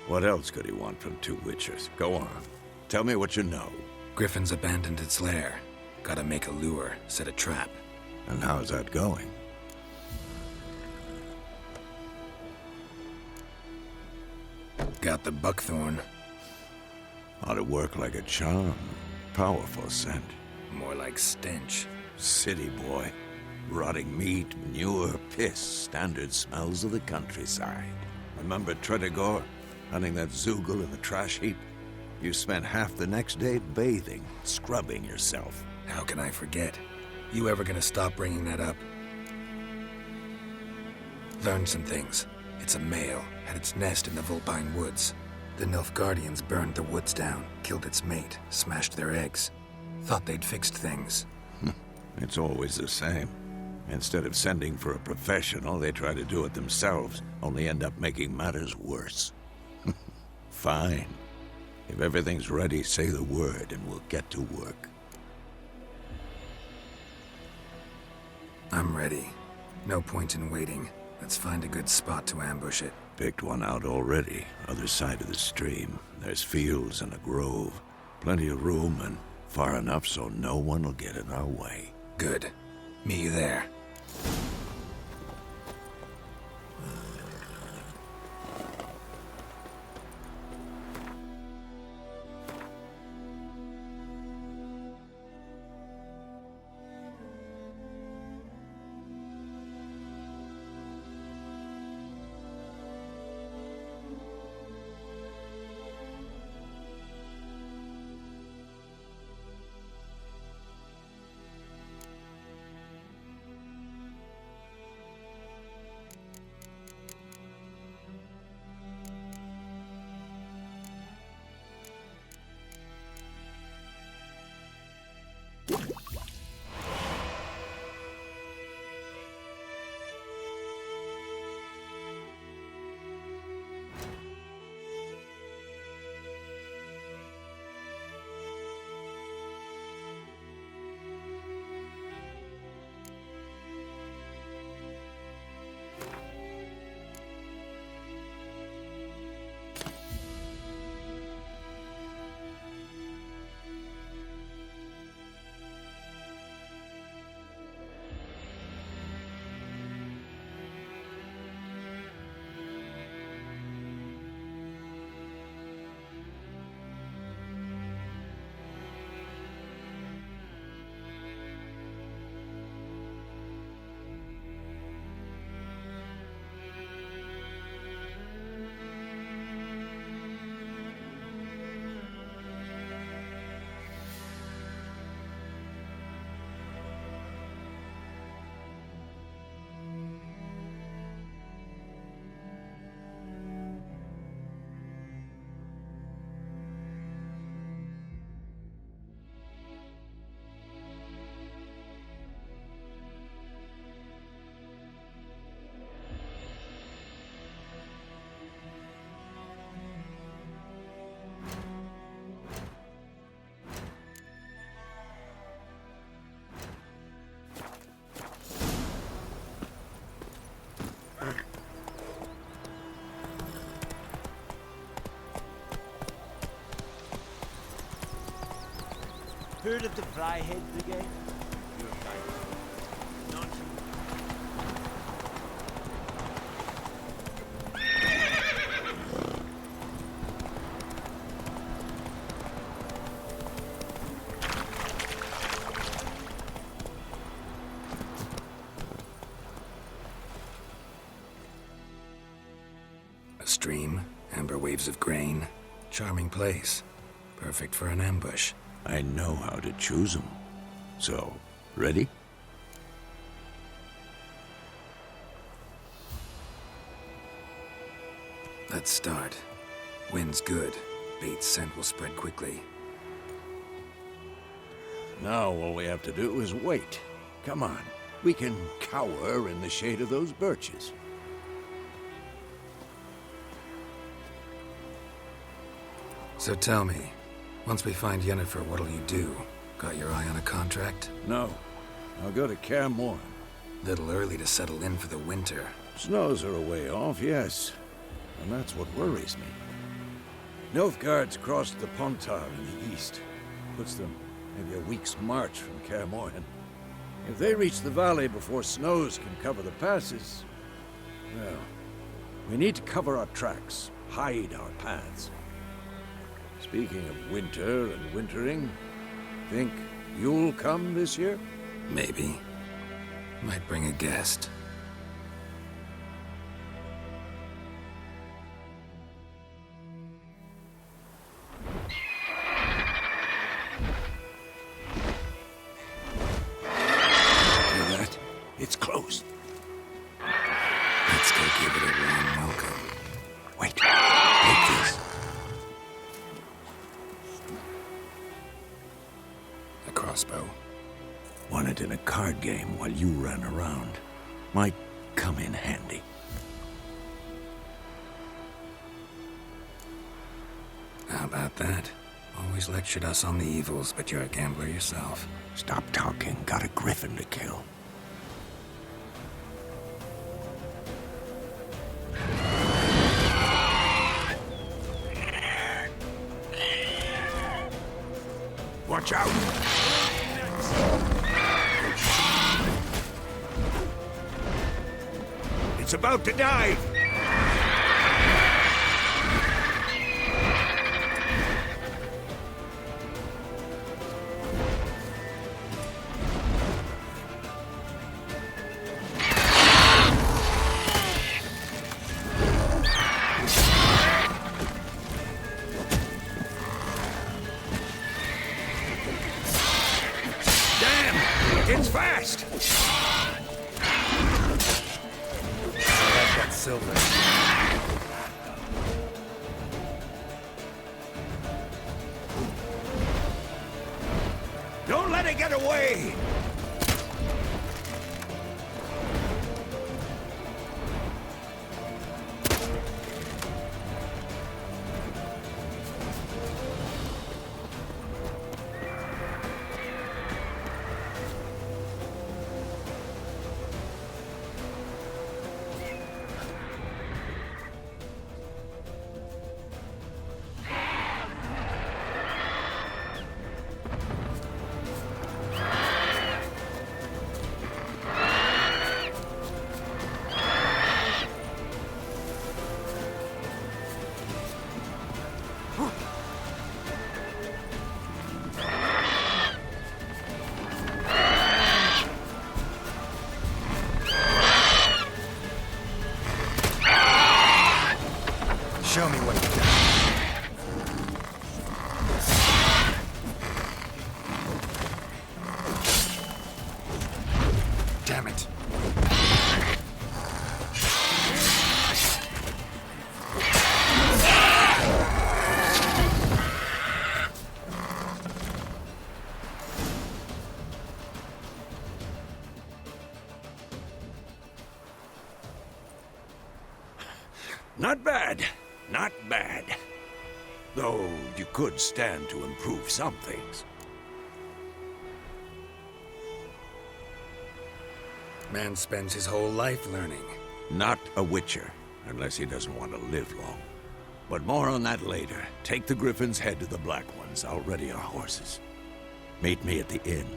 What else could he want from two witchers? Go on. Tell me what you know. Griffin's abandoned its lair. Gotta make a lure, set a trap. And how's that going? Got the buckthorn. Ought to work like a charm. Powerful scent. More like stench. City boy. Rotting meat, manure, piss. Standard smells of the countryside. Remember Tredegor? Hunting that Zoogle in the trash heap? You spent half the next day bathing, scrubbing yourself. How can I forget? You ever gonna stop bringing that up? Learned some things. It's a male, had its nest in the Vulpine Woods. The Nilfgaardians burned the woods down, killed its mate, smashed their eggs. Thought they'd fixed things. It's always the same. Instead of sending for a professional, they try to do it themselves, only end up making matters worse. Fine. If everything's ready, say the word and we'll get to work. I'm ready. No point in waiting. Let's find a good spot to ambush it. Picked one out already, other side of the stream. There's fields and a grove. Plenty of room and far enough so no one will get in our way. Good. Meet you there. Heard of the Flyhead Brigade? A stream, amber waves of grain. Charming place. Perfect for an ambush. I know how to choose them. So, ready? Let's start. Wind's good. Bait's scent will spread quickly. Now all we have to do is wait. Come on. We can cower in the shade of those birches. So tell me, once we find Yennefer, what'll you do? Got your eye on a contract? No. I'll go to Kaer Morhen. Little early to settle in for the winter. Snows are a way off, yes. And that's what worries me. Nilfgaard's crossed the Pontar in the east. Puts them maybe a week's march from Kaer Morhen. If they reach the valley before snows can cover the passes, well, we need to cover our tracks, hide our paths. Speaking of winter and wintering, think you'll come this year? Maybe. Might bring a guest. Hear that? It's close. Let's minute in a card game while you ran around. Might come in handy. How about that? Always lectured us on the evils, but you're a gambler yourself. Stop talking. Got a griffin to kill. Watch out! It's about to dive! It's fast! I like that silver. Don't let it get away! Show me what you got. Damn it. Not bad. Not bad. Though you could stand to improve some things. Man spends his whole life learning. Not a witcher, unless he doesn't want to live long. But more on that later. Take the Griffin's head to the Black Ones. I'll ready our horses. Meet me at the inn.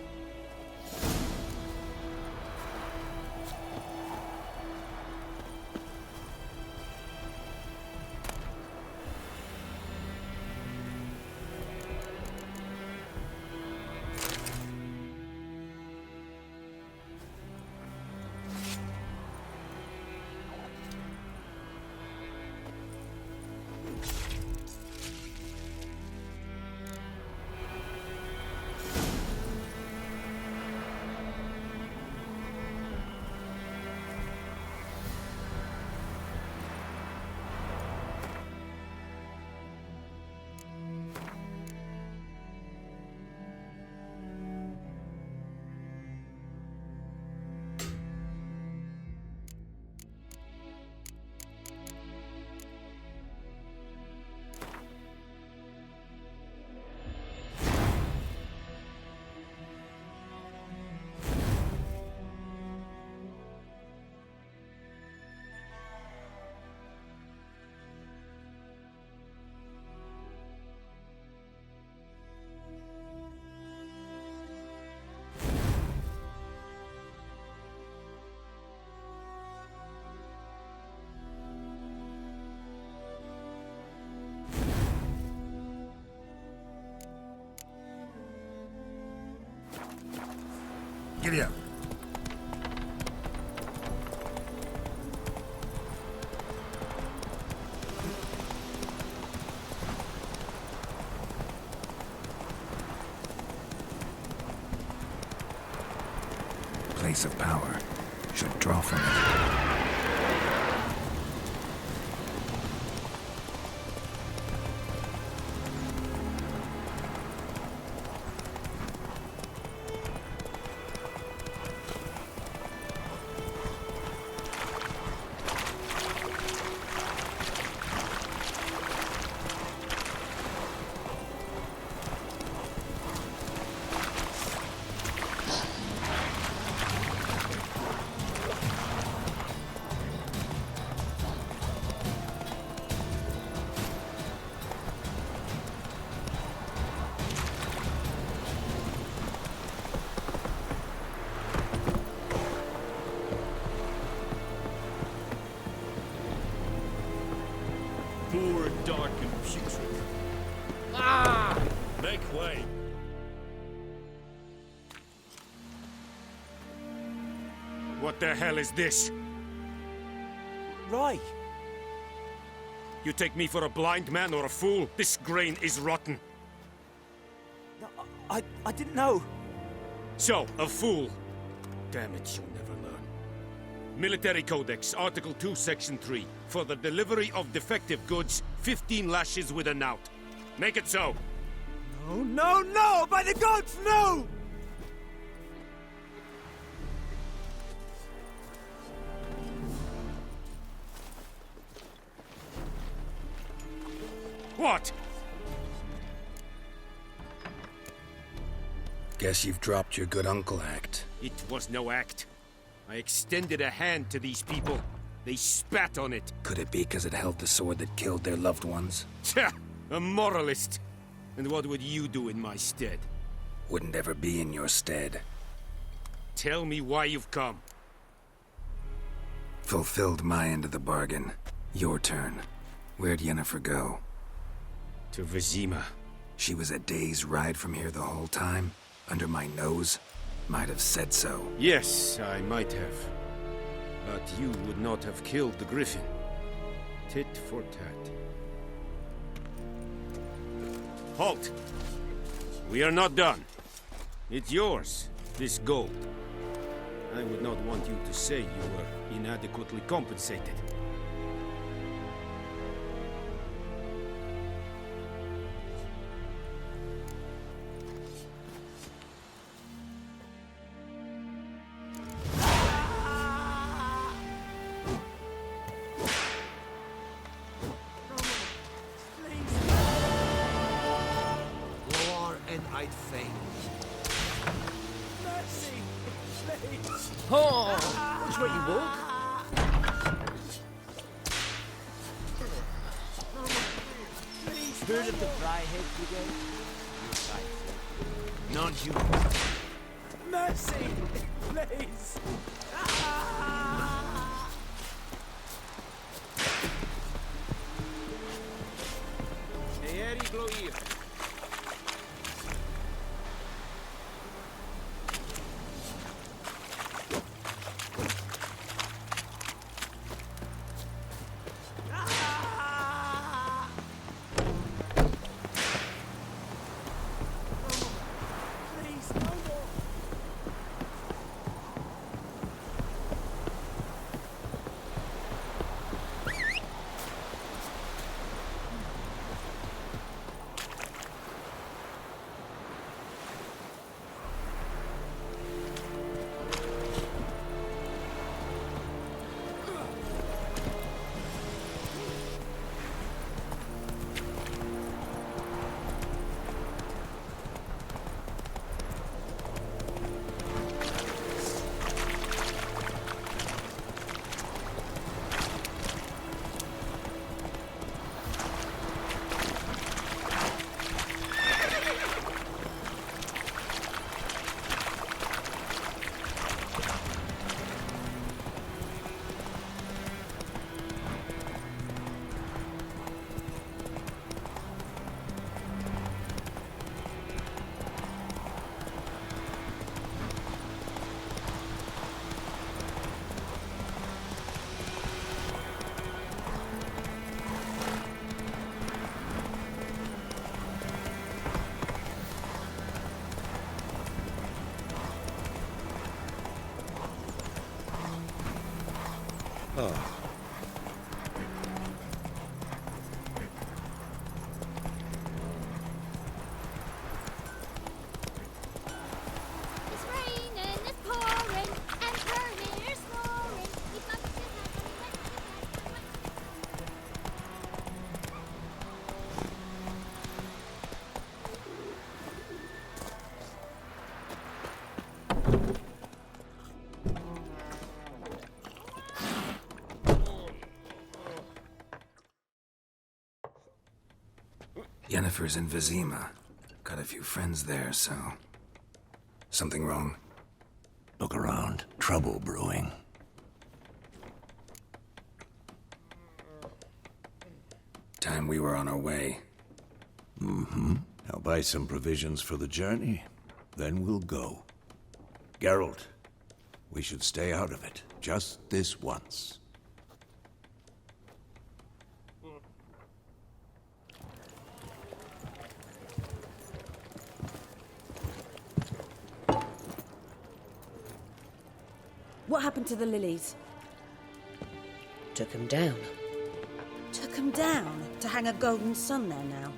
Giddy up. Place of power. Should draw from it. poor, dark, and putrid. Ah! Make way. What the hell is this? Rye! You take me for a blind man or a fool? This grain is rotten. No, I didn't know. So, a fool. Damn it, you'll never learn. Military Codex, Article 2, Section 3. For the delivery of defective goods, 15 lashes with a knout. Make it so. No, no, no! By the gods, no! What? Guess you've dropped your good uncle act. It was no act. I extended a hand to these people. They spat on it. Could it be because it held the sword that killed their loved ones? Tja! A moralist. And what would you do in my stead? Wouldn't ever be in your stead. Tell me why you've come. Fulfilled my end of the bargain. Your turn. Where'd Yennefer go? To Vizima. She was a day's ride from here the whole time? Under my nose? Might have said so. Yes, I might have. But you would not have killed the griffin. Tit for tat. Halt! We are not done. It's yours, this gold. I would not want you to say you were inadequately compensated. Oh, which way you walk? Heard of the Fryhead Brigade? Non-human. Mercy! Please! Eeri Gloir. Oh. It's raining, it's pouring, and her hair's snoring. He's got to Yennefer's in Vizima. Got a few friends there, so... Something wrong? Look around. Trouble brewing. Time we were on our way. Mm-hmm. I'll buy some provisions for the journey. Then we'll go. Geralt, we should stay out of it. Just this once. What happened to the lilies? Took them down. Took them down to hang a golden sun there now.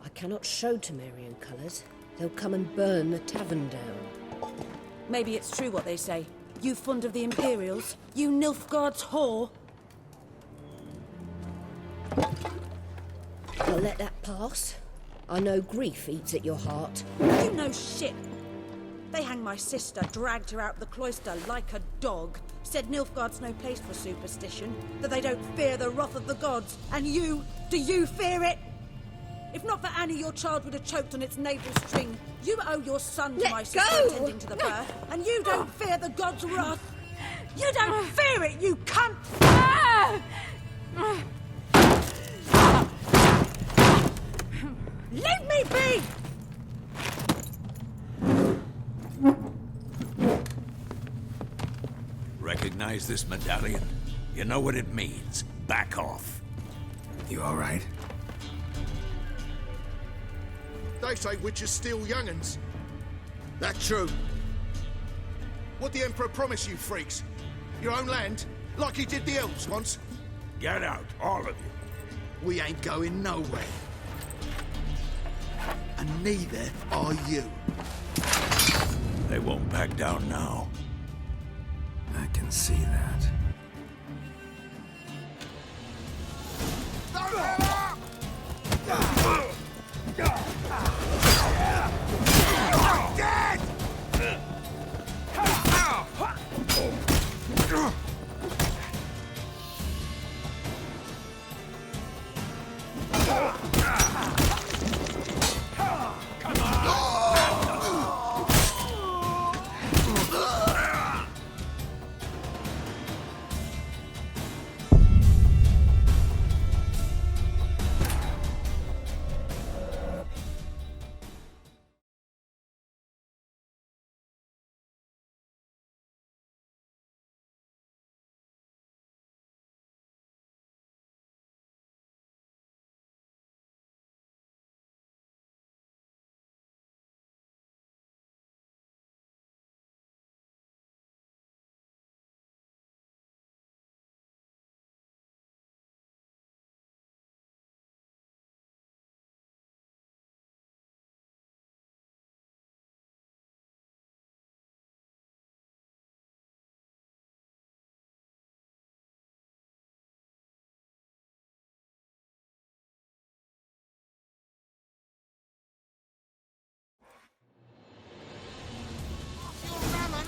I cannot show Temerian colours. They'll come and burn the tavern down. Maybe it's true what they say. You fond of the Imperials? You Nilfgaard's whore? I'll let that pass. I know grief eats at your heart. You know shit. They hanged my sister, dragged her out the cloister like a dog. Said Nilfgaard's no place for superstition, that they don't fear the wrath of the gods. And you, do you fear it? If not for Annie, your child would have choked on its navel string. You owe your son to my sister attending to the birth, and you don't fear the gods' wrath. You don't fear it, you cunt! Leave me be! Recognize this medallion? You know what it means. Back off. You all right? They say witches steal young'uns. That true? What the Emperor promised you freaks? Your own land? Like he did the elves once? Get out, all of you. We ain't going nowhere. And neither are you. They won't back down now. I can see that. Dead!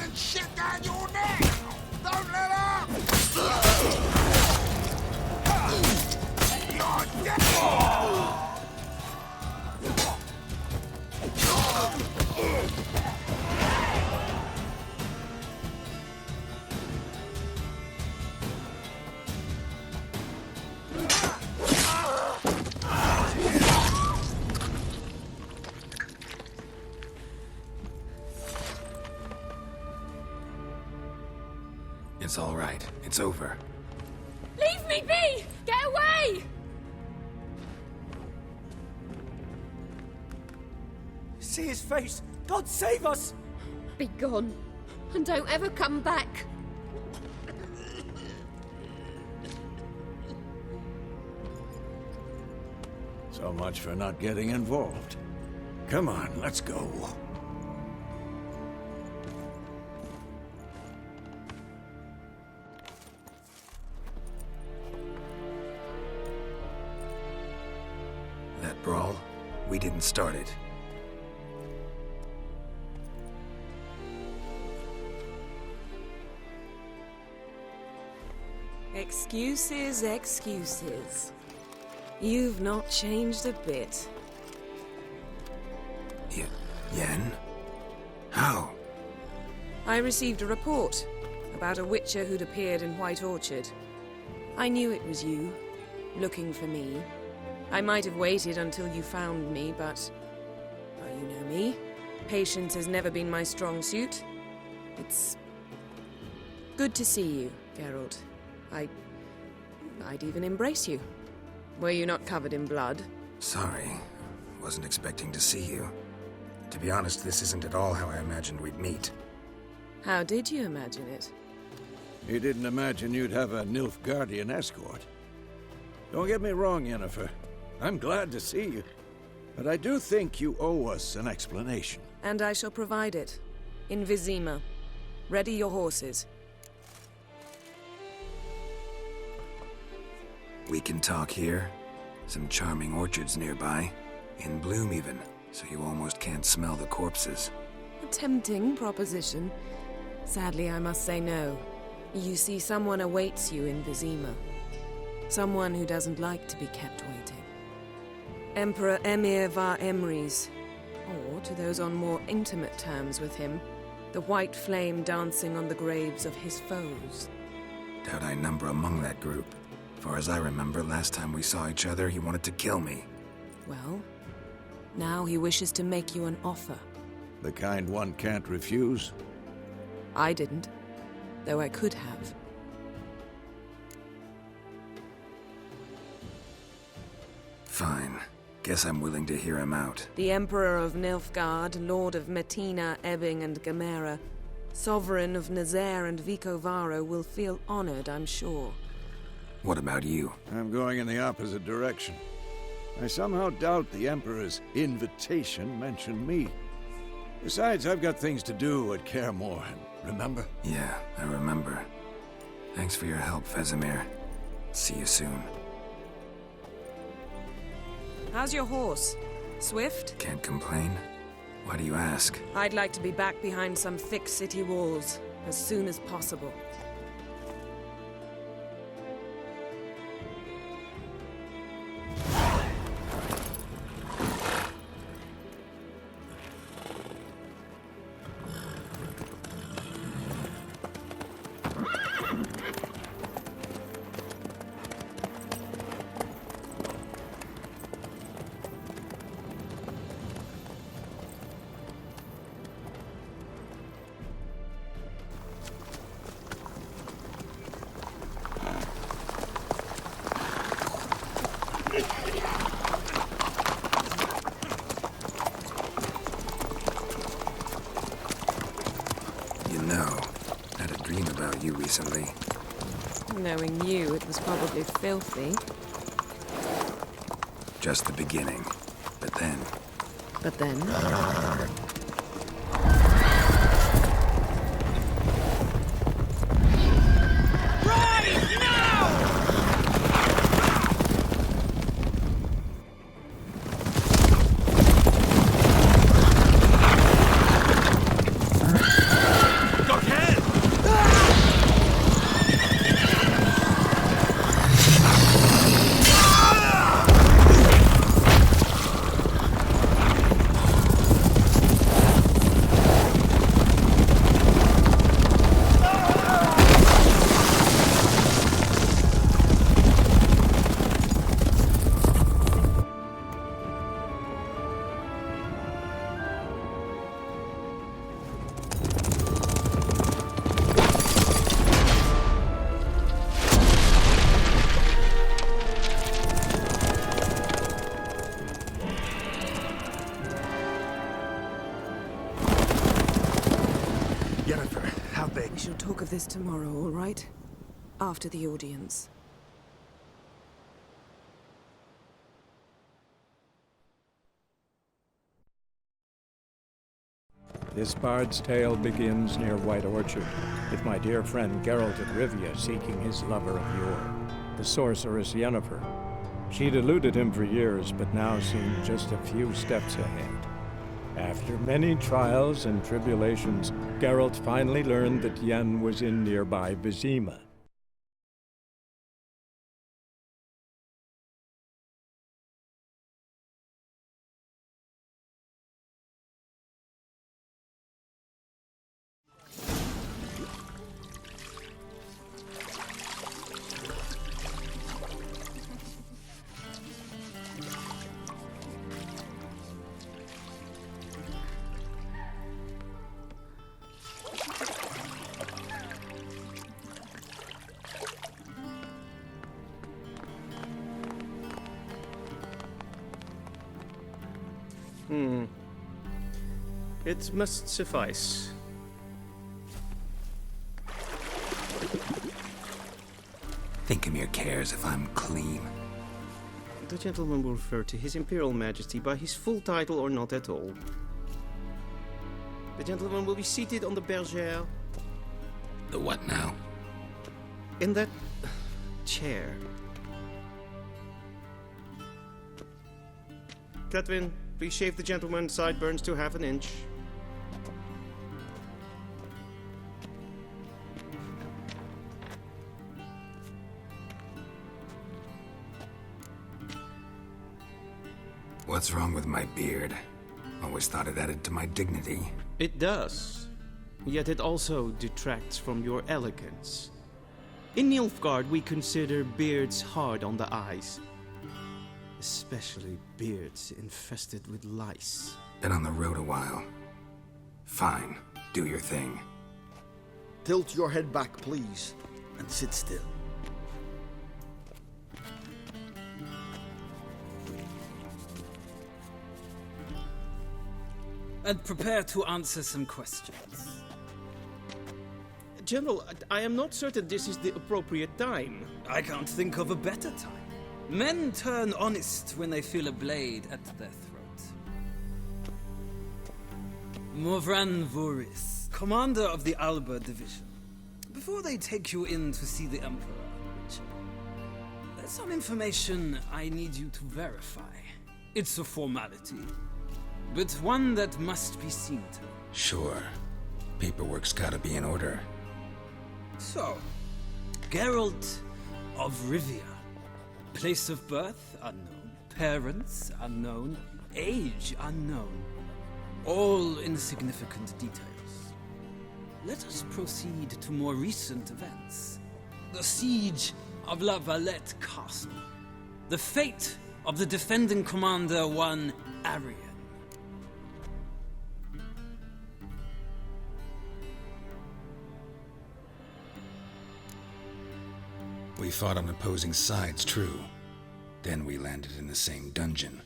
And shit down your neck! Don't let up! You're dead! It's all right. It's over. Leave me be! Get away! See his face! God save us! Be gone, and don't ever come back. So much for not getting involved. Come on, let's go. That brawl, we didn't start it. Excuses, excuses. You've not changed a bit. Yen? How? I received a report. about a witcher who'd appeared in White Orchard. I knew it was you, looking for me. I might have waited until you found me, but... well, you know me. Patience has never been my strong suit. It's... good to see you, Geralt. I'd even embrace you. Were you not covered in blood? Sorry. Wasn't expecting to see you. To be honest, this isn't at all how I imagined we'd meet. How did you imagine it? You didn't imagine you'd have a Nilfgaardian escort. Don't get me wrong, Yennefer. I'm glad to see you. But I do think you owe us an explanation. And I shall provide it. In Vizima. Ready your horses. We can talk here. Some charming orchards nearby. In bloom even, so you almost can't smell the corpses. A tempting proposition. Sadly, I must say no. You see, someone awaits you in Vizima. Someone who doesn't like to be kept waiting. Emperor Emhyr var Emreis. Or, to those on more intimate terms with him, the white flame dancing on the graves of his foes. Doubt I number among that group. Far as I remember, last time we saw each other, he wanted to kill me. Well, now he wishes to make you an offer. The kind one can't refuse? I didn't, though I could have. Fine. Guess I'm willing to hear him out. The Emperor of Nilfgaard, Lord of Metina, Ebbing, and Gamera, Sovereign of Nazaire and Vicovaro will feel honored, I'm sure. What about you? I'm going in the opposite direction. I somehow doubt the Emperor's invitation mentioned me. Besides, I've got things to do at Kaer Morhen, remember? Yeah, I remember. Thanks for your help, Vesemir. See you soon. How's your horse? Swift? Can't complain. Why do you ask? I'd like to be back behind some thick city walls as soon as possible. Recently. Knowing you, it was probably filthy. Just the beginning. But then... But then? We shall talk of this tomorrow, all right? After the audience. This bard's tale begins near White Orchard, with my dear friend Geralt of Rivia seeking his lover of yore, the sorceress Yennefer. She'd eluded him for years, but now seemed just a few steps ahead. After many trials and tribulations, Geralt finally learned that Yen was in nearby Vizima. It must suffice. Thinkamere cares if I'm clean. The gentleman will refer to His Imperial Majesty by his full title or not at all. The gentleman will be seated on the bergère. The what now? In that chair. Catwin, please shave the gentleman's sideburns to ½ an inch. What's wrong with my beard? Always thought it added to my dignity. It does. Yet it also detracts from your elegance. In Nilfgaard, we consider beards hard on the eyes. Especially beards infested with lice. Been on the road a while. Fine, do your thing. Tilt your head back, please, and sit still. And prepare to answer some questions. General, I am not certain this is the appropriate time. I can't think of a better time. Men turn honest when they feel a blade at their throat. Morvran Voris, commander of the Alba Division. Before they take you in to see the Emperor, Richard, there's some information I need you to verify. It's a formality, but one that must be seen to. Sure. Paperwork's gotta be in order. So, Geralt of Rivia. Place of birth unknown. Parents unknown. Age unknown. All insignificant details. Let us proceed to more recent events. The siege of La Valette Castle. The fate of the defending commander, one Arian. We fought on opposing sides, true. Then we landed in the same dungeon.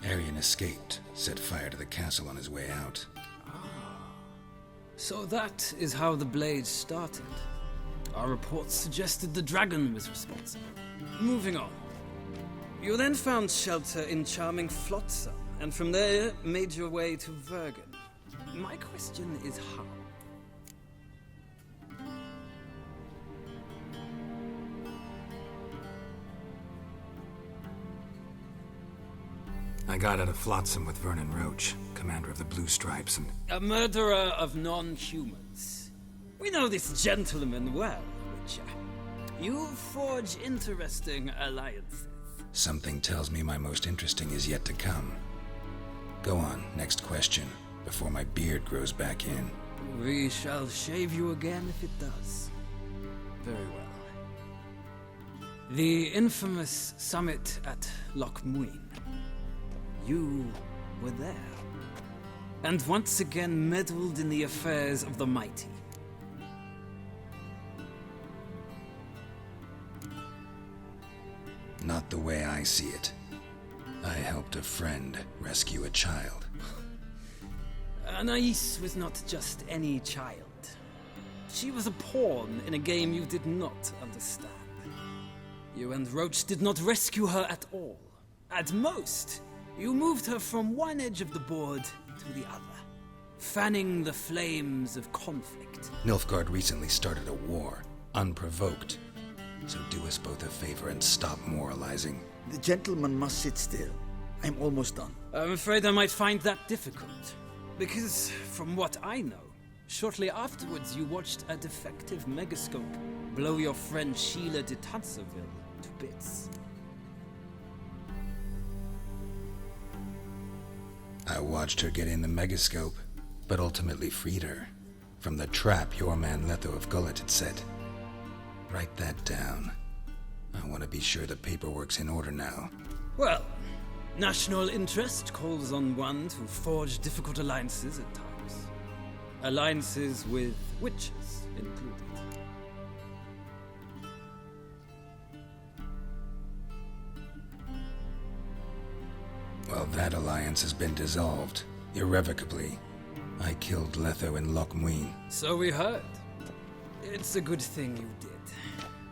Arian escaped, set fire to the castle on his way out. So that is how the Blade started. Our reports suggested the dragon was responsible. Moving on. You then found shelter in charming Flotsam, and from there made your way to Vergen. My question is how? I got out of Flotsam with Vernon Roach, commander of the Blue Stripes, and... A murderer of non-humans. We know this gentleman well, Witcher. You forge interesting alliances. Something tells me my most interesting is yet to come. Go on, next question, before my beard grows back in. We shall shave you again if it does. Very well. The infamous summit at Loch Muin. You were there. And once again meddled in the affairs of the mighty. Not the way I see it. I helped a friend rescue a child. Anais was not just any child. She was a pawn in a game you did not understand. You and Roach did not rescue her at all. At most, you moved her from one edge of the board to the other, fanning the flames of conflict. Nilfgaard recently started a war, unprovoked. So do us both a favor and stop moralizing. The gentleman must sit still. I'm almost done. I'm afraid I might find that difficult. Because, from what I know, shortly afterwards you watched a defective megascope blow your friend Sheila de Tanserville to bits. I watched her get in the megascope, but ultimately freed her. From the trap your man Letho of Gullet had set. Write that down. I want to be sure the paperwork's in order now. Well, national interest calls on one to forge difficult alliances at times. Alliances with witches included. Well, that alliance has been dissolved, irrevocably. I killed Letho and Loch Muin. So we heard. It's a good thing you did.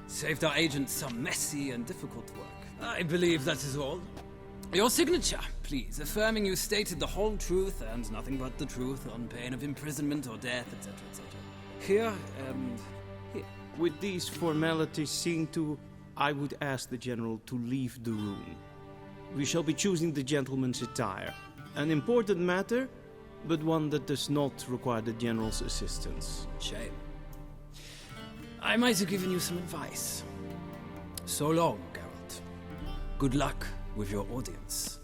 Saved our agents some messy and difficult work. I believe that is all. Your signature, please, affirming you stated the whole truth and nothing but the truth on pain of imprisonment or death, etc., etc. Here and here. With these formalities seen to, I would ask the General to leave the room. We shall be choosing the gentleman's attire. An important matter, but one that does not require the General's assistance. Shame. I might have given you some advice. So long, Geralt. Good luck with your audience.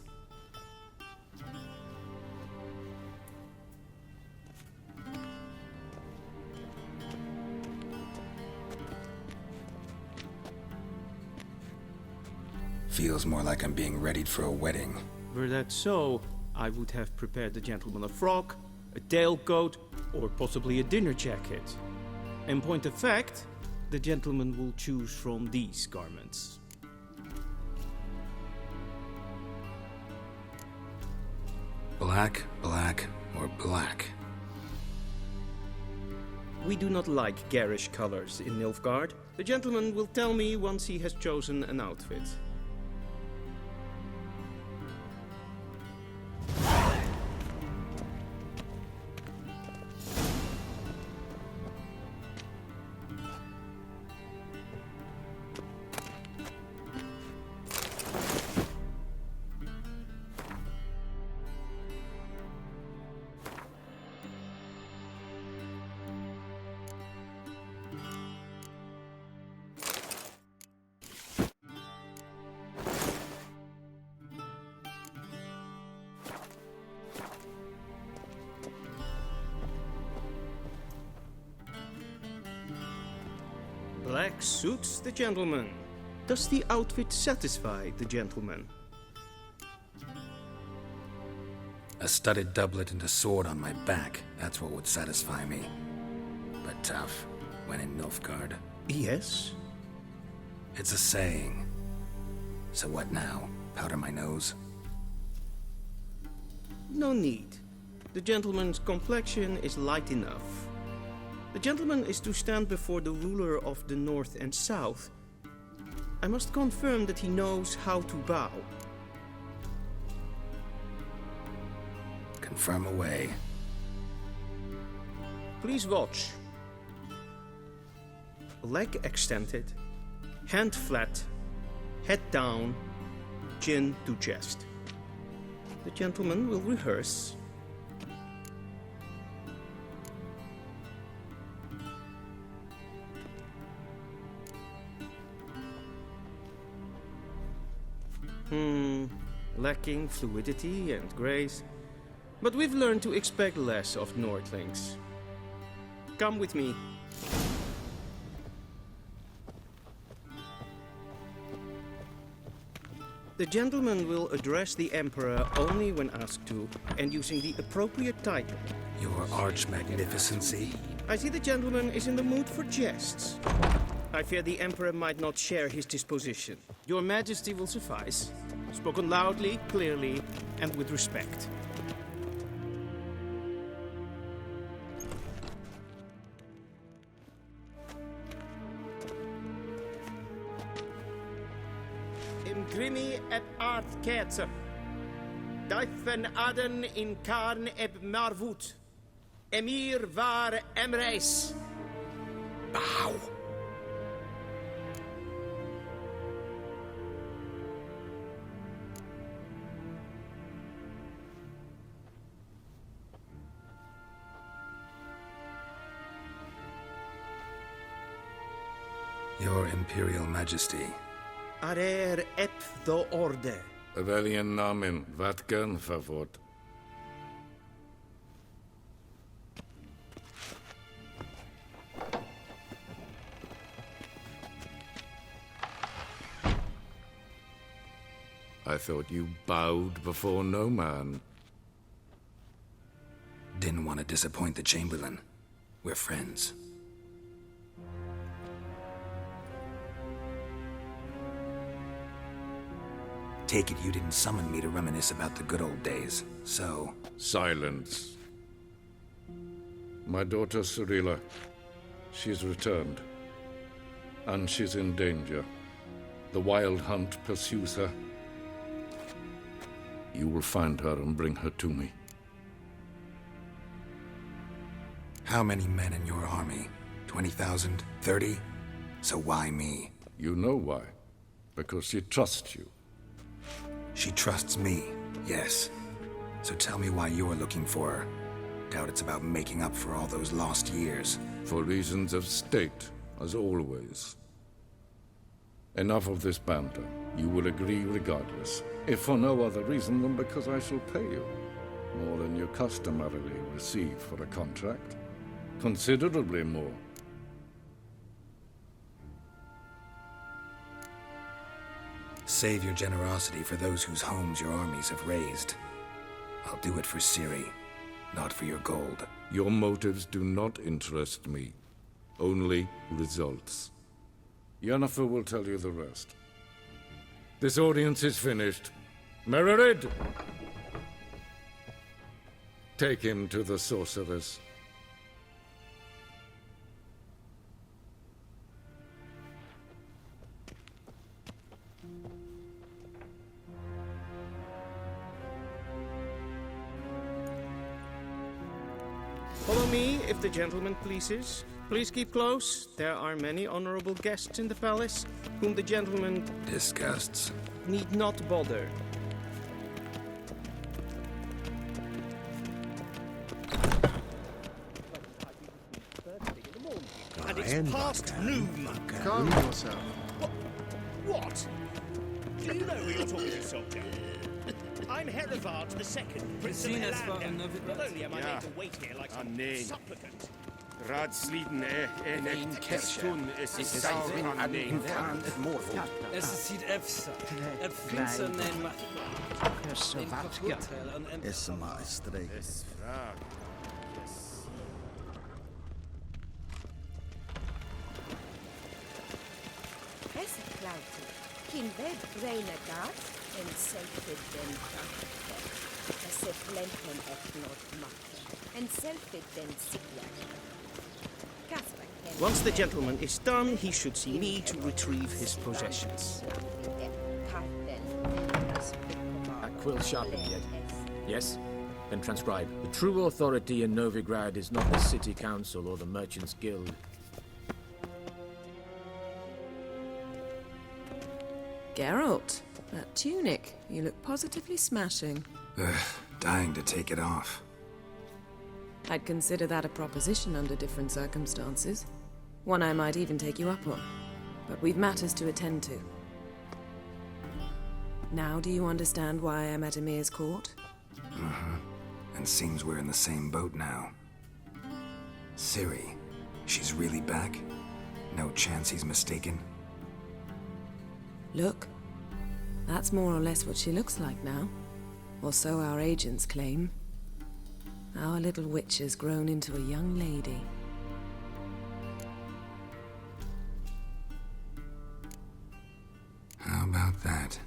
Feels more like I'm being readied for a wedding. Were that so, I would have prepared the gentleman a frock, a tailcoat, or possibly a dinner jacket. In point of fact, the gentleman will choose from these garments. Black, black, or black? We do not like garish colors in Nilfgaard. The gentleman will tell me once he has chosen an outfit. Black suits the gentleman. Does the outfit satisfy the gentleman? A studded doublet and a sword on my back. That's what would satisfy me. But tough, when in Nilfgaard. Yes? It's a saying. So what now? Powder my nose? No need. The gentleman's complexion is light enough. The gentleman is to stand before the ruler of the North and South. I must confirm that he knows how to bow. Confirm away. Please watch. Leg extended, hand flat, head down, chin to chest. The gentleman will rehearse. Lacking fluidity and grace. But we've learned to expect less of Nordlings. Come with me. The gentleman will address the Emperor only when asked to, and using the appropriate title. Your Arch-Magnificency? I see the gentleman is in the mood for jests. I fear the Emperor might not share his disposition. Your Majesty will suffice. Spoken loudly, clearly, and with respect. Imgrimi eb art ketzer. Duifen aden in karn eb marvoet. Emir var emreis. Bow. Your Imperial Majesty. Arer ep the orde. Welchen Namen? Wat kan favort? I thought you bowed before no man. Didn't want to disappoint the Chamberlain. We're friends. Take it you didn't summon me to reminisce about the good old days, so... Silence. My daughter Cirilla, she's returned. And she's in danger. The Wild Hunt pursues her. You will find her and bring her to me. How many men in your army? 20,000? 30? So why me? You know why. Because she trusts you. She trusts me, yes. So tell me why you're looking for her. Doubt it's about making up for all those lost years. For reasons of state, as always. Enough of this banter. You will agree regardless. If for no other reason than because I shall pay you. More than you customarily receive for a contract. Considerably more. Save your generosity for those whose homes your armies have razed. I'll do it for Ciri, not for your gold. Your motives do not interest me. Only results. Yennefer will tell you the rest. This audience is finished. Mererid! Take him to the sorceress. Follow me, if the gentleman pleases. Please keep close. There are many honorable guests in the palace, whom the gentleman... disgusts. ...need not bother. And it's past noon. Calm yourself. What? Do you know who you're talking to, soldier? I'm Herivard II, Prince of Helander. Not only am I made to wait here like some supplicant. Raadsleden en kerstun is saugen aan neem. Es ziet efsa. Het finse neem Is maestre. Es klauwte. Kin wed breine gas en selfid den krachte. Es se flempen et not machte. En selfid den sigla. Once the gentleman is done, he should see me to retrieve his possessions. A quill sharpened yet? Yes? Then transcribe. The true authority in Novigrad is not the city council or the merchants' guild. Geralt, that tunic. You look positively smashing. Dying to take it off. I'd consider that a proposition under different circumstances. One I might even take you up on. But we've matters to attend to. Now do you understand why I'm at Emir's court? And seems we're in the same boat now. Ciri, she's really back? No chance he's mistaken? Look, that's more or less what she looks like now. Or so our agents claim. Our little witch has grown into a young lady. How about that?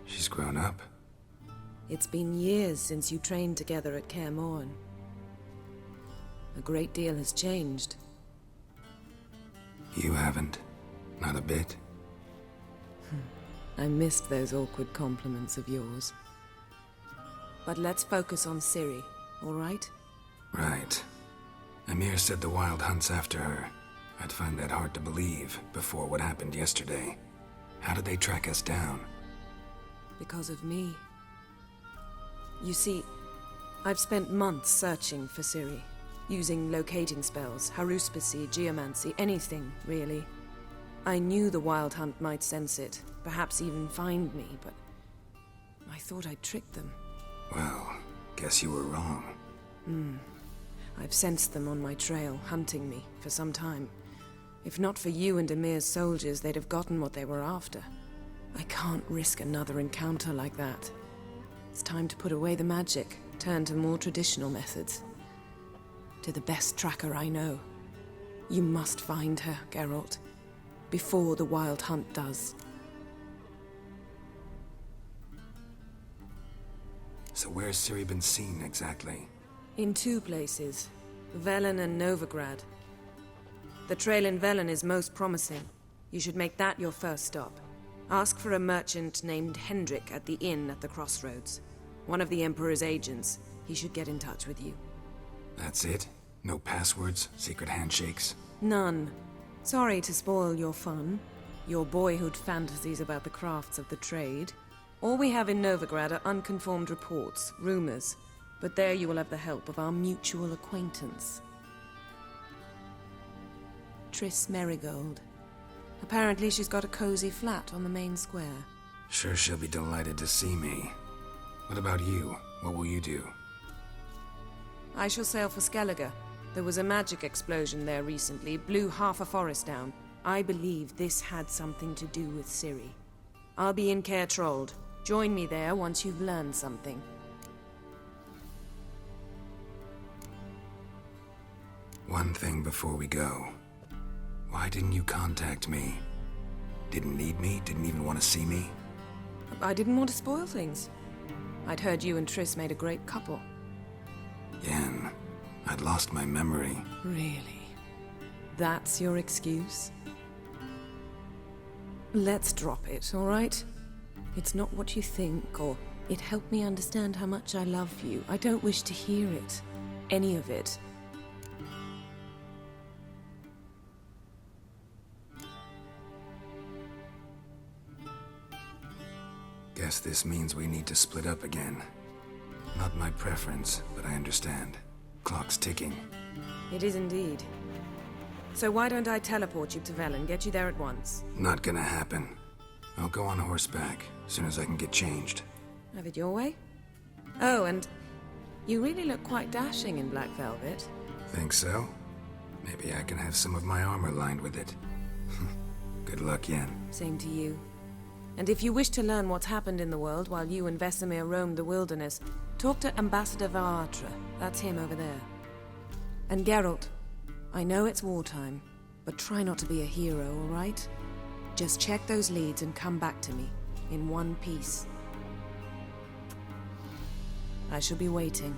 She's grown up? It's been years since you trained together at Kaer Morhen. A great deal has changed. You haven't. Not a bit. I missed those awkward compliments of yours. But let's focus on Ciri, all right? Right. Emir said the Wild Hunt's after her. I'd find that hard to believe before what happened yesterday. How did they track us down? Because of me. You see, I've spent months searching for Ciri, using locating spells, haruspicy, geomancy, anything, really. I knew the Wild Hunt might sense it, perhaps even find me, but I thought I'd tricked them. Well, guess you were wrong. I've sensed them on my trail, hunting me, for some time. If not for you and Emir's soldiers, they'd have gotten what they were after. I can't risk another encounter like that. It's time to put away the magic, turn to more traditional methods. To the best tracker I know. You must find her, Geralt. Before the Wild Hunt does. So where's Ciri been seen, exactly? In 2 places. Velen and Novigrad. The trail in Velen is most promising. You should make that your first stop. Ask for a merchant named Hendrik at the inn at the crossroads. One of the Emperor's agents. He should get in touch with you. That's it? No passwords? Secret handshakes? None. Sorry to spoil your fun. Your boyhood fantasies about the crafts of the trade. All we have in Novigrad are unconfirmed reports, rumors. But there you will have the help of our mutual acquaintance. Triss Merigold. Apparently she's got a cozy flat on the main square. Sure she'll be delighted to see me. What about you? What will you do? I shall sail for Skellige. There was a magic explosion there recently, blew half a forest down. I believe this had something to do with Ciri. I'll be in Caer Trolde. Join me there once you've learned something. One thing before we go. Why didn't you contact me? Didn't need me? Didn't even want to see me? I didn't want to spoil things. I'd heard you and Triss made a great couple. Yen, I'd lost my memory. Really? That's your excuse? Let's drop it, all right? It's not what you think, or it helped me understand how much I love you. I don't wish to hear it. Any of it. Guess this means we need to split up again. Not my preference, but I understand. Clock's ticking. It is indeed. So why don't I teleport you to Velen, get you there at once? Not gonna happen. I'll go on horseback, as soon as I can get changed. Have it your way? Oh, and you really look quite dashing in black velvet. Think so? Maybe I can have some of my armor lined with it. Good luck, Yen. Same to you. And if you wish to learn what's happened in the world while you and Vesemir roamed the wilderness, talk to Ambassador Varatra. That's him over there. And Geralt, I know it's wartime, but try not to be a hero, all right? Just check those leads and come back to me, in one piece. I shall be waiting.